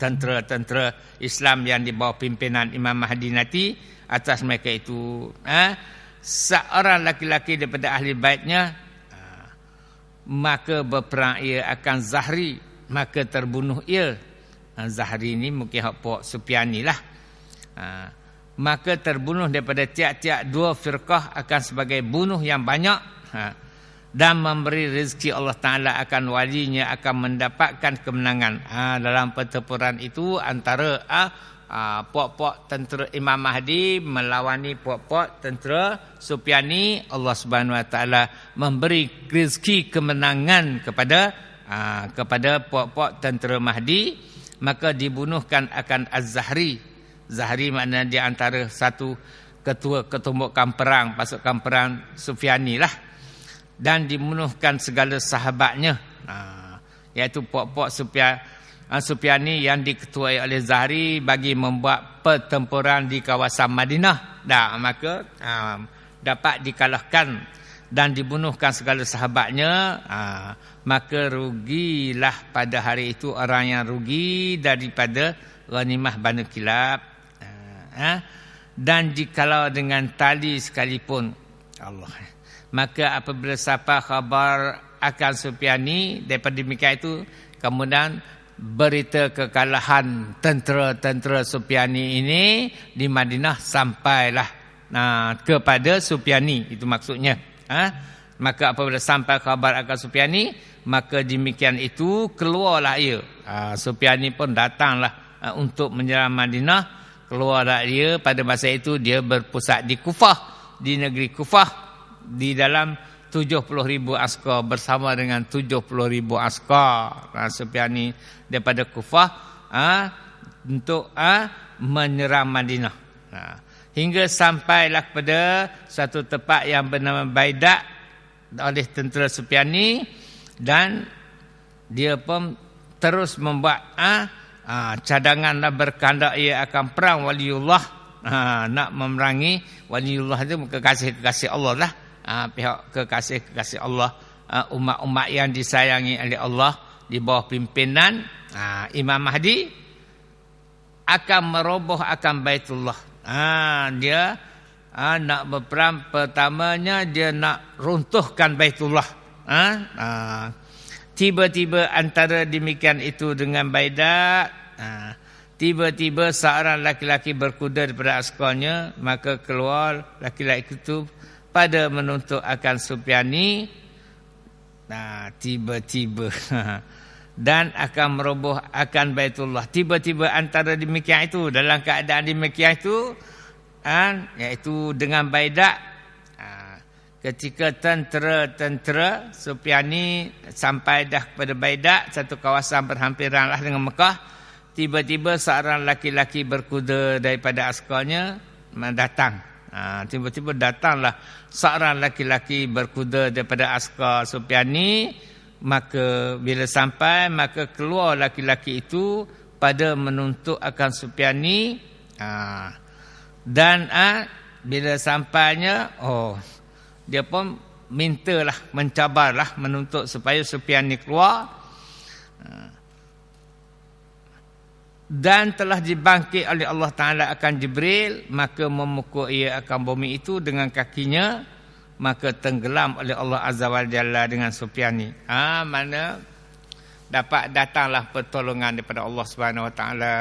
tentera-tentera Islam yang di bawah pimpinan Imam Mahdi nanti. Atas mereka itu seorang laki-laki daripada ahli baitnya, maka berperang ia akan Zahri, maka terbunuh ia. Zahri ni mungkin hak Puak Sufyani lah. Maka terbunuh daripada tiap-tiap dua firqah akan sebagai bunuh yang banyak. Dan memberi rezeki Allah Ta'ala akan walinya akan mendapatkan kemenangan. Dalam pertempuran itu antara puak-puak tentera Imam Mahdi melawani puak-puak tentera Sufyani, Allah Subhanahu Wa Ta'ala memberi rezeki kemenangan kepada puak-puak tentera Mahdi, maka dibunuhkan akan Az-Zahri. Zahri maknanya di antara satu ketua ketumbukan perang, pasukan perang Sufyani lah. Dan dibunuhkan segala sahabatnya, iaitu puak-puak Sufyani yang diketuai oleh Zahri bagi membuat pertempuran di kawasan Madinah. Maka dapat dikalahkan dan dibunuhkan segala sahabatnya. Maka rugilah pada hari itu orang yang rugi daripada ghanimah Banu Kilab. Dan jikalau dengan tali sekalipun, Allah, maka apabila siapa khabar akan Sufyani daripada demikian itu, kemudian berita kekalahan tentera-tentera Sufyani ini di Madinah sampailah kepada Sufyani, itu maksudnya. Maka apabila sampai khabar akan Sufyani, maka demikian itu keluarlah ia. Sufyani pun datanglah untuk menyerang Madinah. Keluarlah dia. Pada masa itu dia berpusat di Kufah, di negeri Kufah, di dalam 70,000 askar bersama dengan 70,000 askar Sufyani daripada Kufah untuk menyerang Madinah. Hingga sampailah kepada satu tempat yang bernama Baidak oleh tentera Sufyani, dan dia pun terus membuat cadangan dan berkandak ia akan perang Waliullah, nak memerangi Waliullah itu kekasih-kekasih Allah lah. Pihak kekasih-kekasih Allah, umat-umat yang disayangi oleh Allah di bawah pimpinan Imam Mahdi akan meroboh akan Baitullah. Dia nak berperang, pertamanya dia nak runtuhkan Baitullah. Tiba-tiba antara demikian itu dengan Baidak, tiba-tiba seorang laki-laki berkuda daripada askarnya, maka keluar laki-laki itu pada menuntut akan Sufyani. Tiba-tiba dan akan meroboh akan Baitullah. Tiba-tiba antara demikian itu, dalam keadaan demikian itu, iaitu dengan Baidak, ketika tentera Sufyani sampai dah kepada Baidak, satu kawasan berhampiranlah dengan Mekah, tiba-tiba seorang laki-laki berkuda daripada askarnya datang. Tiba-tiba datanglah seorang laki-laki berkuda daripada askar Sufyani. Maka bila sampai, maka keluar laki-laki itu pada menuntut akan Sufyani. Dan bila sampainya, dia pun mintalah, mencabarlah, menuntut supaya Sufyani keluar. Dan telah dibangkit oleh Allah Ta'ala akan Jibril, maka memukul ia akan bumi itu dengan kakinya, maka tenggelam oleh Allah Azza wa Jalla dengan Sufyani. Mana dapat datanglah pertolongan daripada Allah Subhanahu Wa Ta'ala.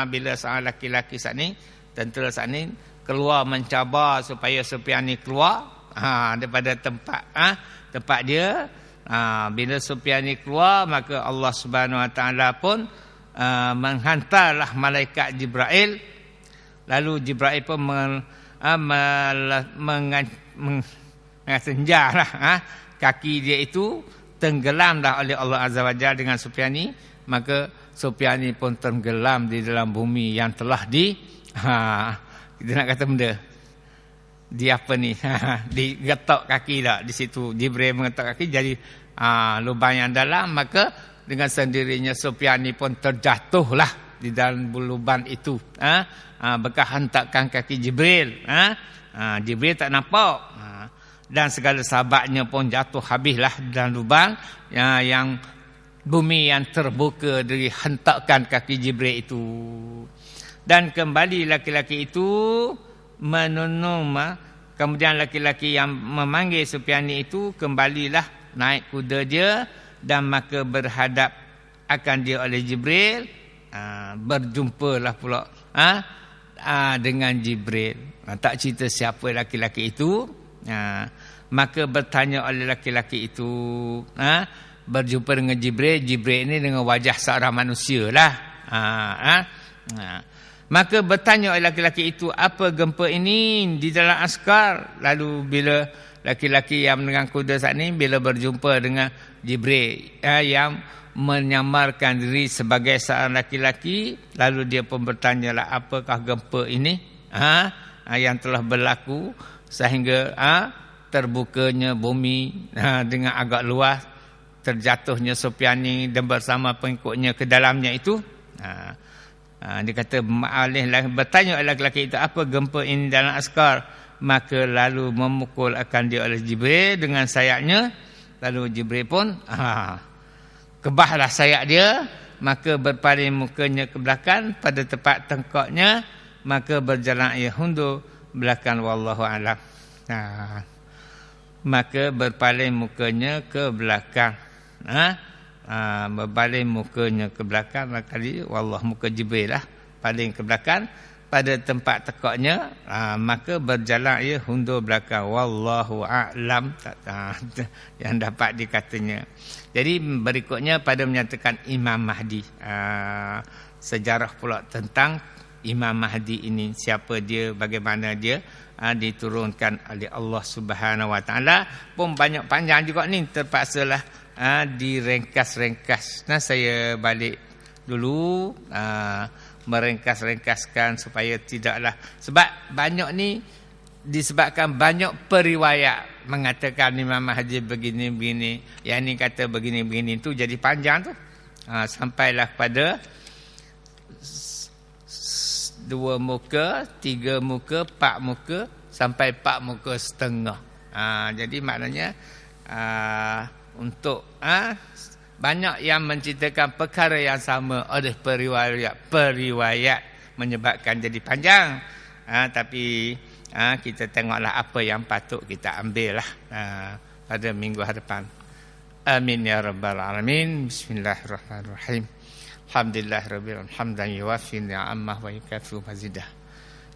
Bila seorang laki-laki saat ni, tentera saat ni keluar mencabar supaya Sufyani keluar daripada tempat dia. Bila Sufyani keluar, maka Allah Subhanahu Wa Ta'ala pun menghantarlah malaikat Jibril. Lalu Jibril pun mengasenjarlah kaki dia itu, tenggelamlah oleh Allah Azza wa Jalla dengan Sufyani. Maka Sufyani pun tenggelam di dalam bumi yang telah kita nak kata benda di apa ni digetok kaki dah di situ. Jibril mengetok kaki jadi lubang yang dalam, maka dengan sendirinya Sufyani pun terjatuhlah di dalam lubang itu. Bekas hentakan kaki Jibril. Jibril tak nampak. Dan segala sahabatnya pun jatuh habislah di dalam lubang yang bumi yang terbuka dari hentakan kaki Jibril itu. Dan kembali laki-laki itu menunung Kemudian laki-laki yang memanggil Sufyan itu kembalilah naik kuda dia, dan maka berhadap akan dia oleh Jibril. Berjumpalah pula dengan Jibril. Tak cerita siapa laki-laki itu. Maka bertanya oleh laki-laki itu, berjumpa dengan Jibril. Jibril ini dengan wajah seorang manusia lah. Maka bertanya oleh laki-laki itu, apa gempa ini di dalam askar? Lalu bila laki-laki yang menunggang kuda saat ini, bila berjumpa dengan Jibril yang menyamarkan diri sebagai seorang laki-laki, lalu dia pun bertanya lah, apakah gempa ini yang telah berlaku sehingga terbukanya bumi dengan agak luas, terjatuhnya Sufyan dan bersama pengikutnya ke dalamnya itu. Dia kata, bertanya oleh lelaki itu, apa gempa ini dalam askar? Maka lalu memukul akan dia oleh Jibril dengan sayapnya. Lalu Jibril pun kebahlah sayap dia, maka berpaling mukanya ke belakang pada tempat tengkoknya, maka berjalan ia hundur belakang, wallahu a'lam. Maka berpaling mukanya ke belakang. Berpaling mukanya ke belakang, kali wallah muka Jibril lah paling ke belakang pada tempat tekaknya, maka berjalan ia hundur belakang, wallahu a'lam. Yang dapat dikatanya. Jadi berikutnya pada menyatakan Imam Mahdi. Sejarah pula tentang Imam Mahdi ini, siapa dia, bagaimana dia diturunkan oleh Allah Subhanahu Wa Taala. Pun banyak panjang juga ni, terpaksalah direngkas-rengkas. Saya balik dulu merengkas-rengkaskan supaya tidaklah, sebab banyak ni disebabkan banyak periwayat mengatakan Imam Mahdi begini-begini, yang ni kata begini-begini, tu jadi panjang tu. Sampailah pada 2 muka, 3 muka, 4 muka, sampai 4 muka setengah. Jadi maknanya untuk banyak yang menceritakan perkara yang sama oleh periwayat menyebabkan jadi panjang. Tapi kita tengoklah apa yang patut kita ambil lah pada minggu hadapan. Amin ya rabbal alamin. Bismillahirrahmanirrahim. Alhamdulillahirabbil alamin. Hamdan yuwafi ni'amah wa yukafi mazidah.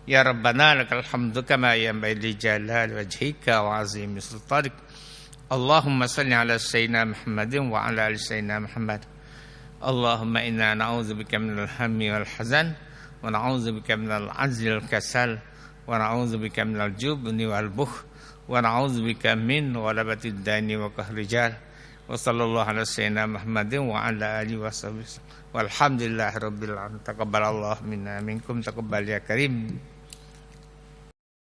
Ya Rabbana lakal hamdu kama yanbaghi li jalali wajhika wa azimi sultanik. Allahumma salli ala sayyidina Muhammadin wa ala ali sayyidina Muhammad. Allahumma inna na'udzubika minal hammi wal hazan, wa na'udzubika minal ajzi wal kasal, wa na'udzubika minal jubni wal bukhl, wa na'udzubika min ghalabatid dani wa qahri rijal. Wa sallallahu ala sayyidina Muhammadin wa ala alihi wa sahbihi. Walhamdulillahirabbil alamin. Taqabbalallahu minna minkum taqabbal ya karim.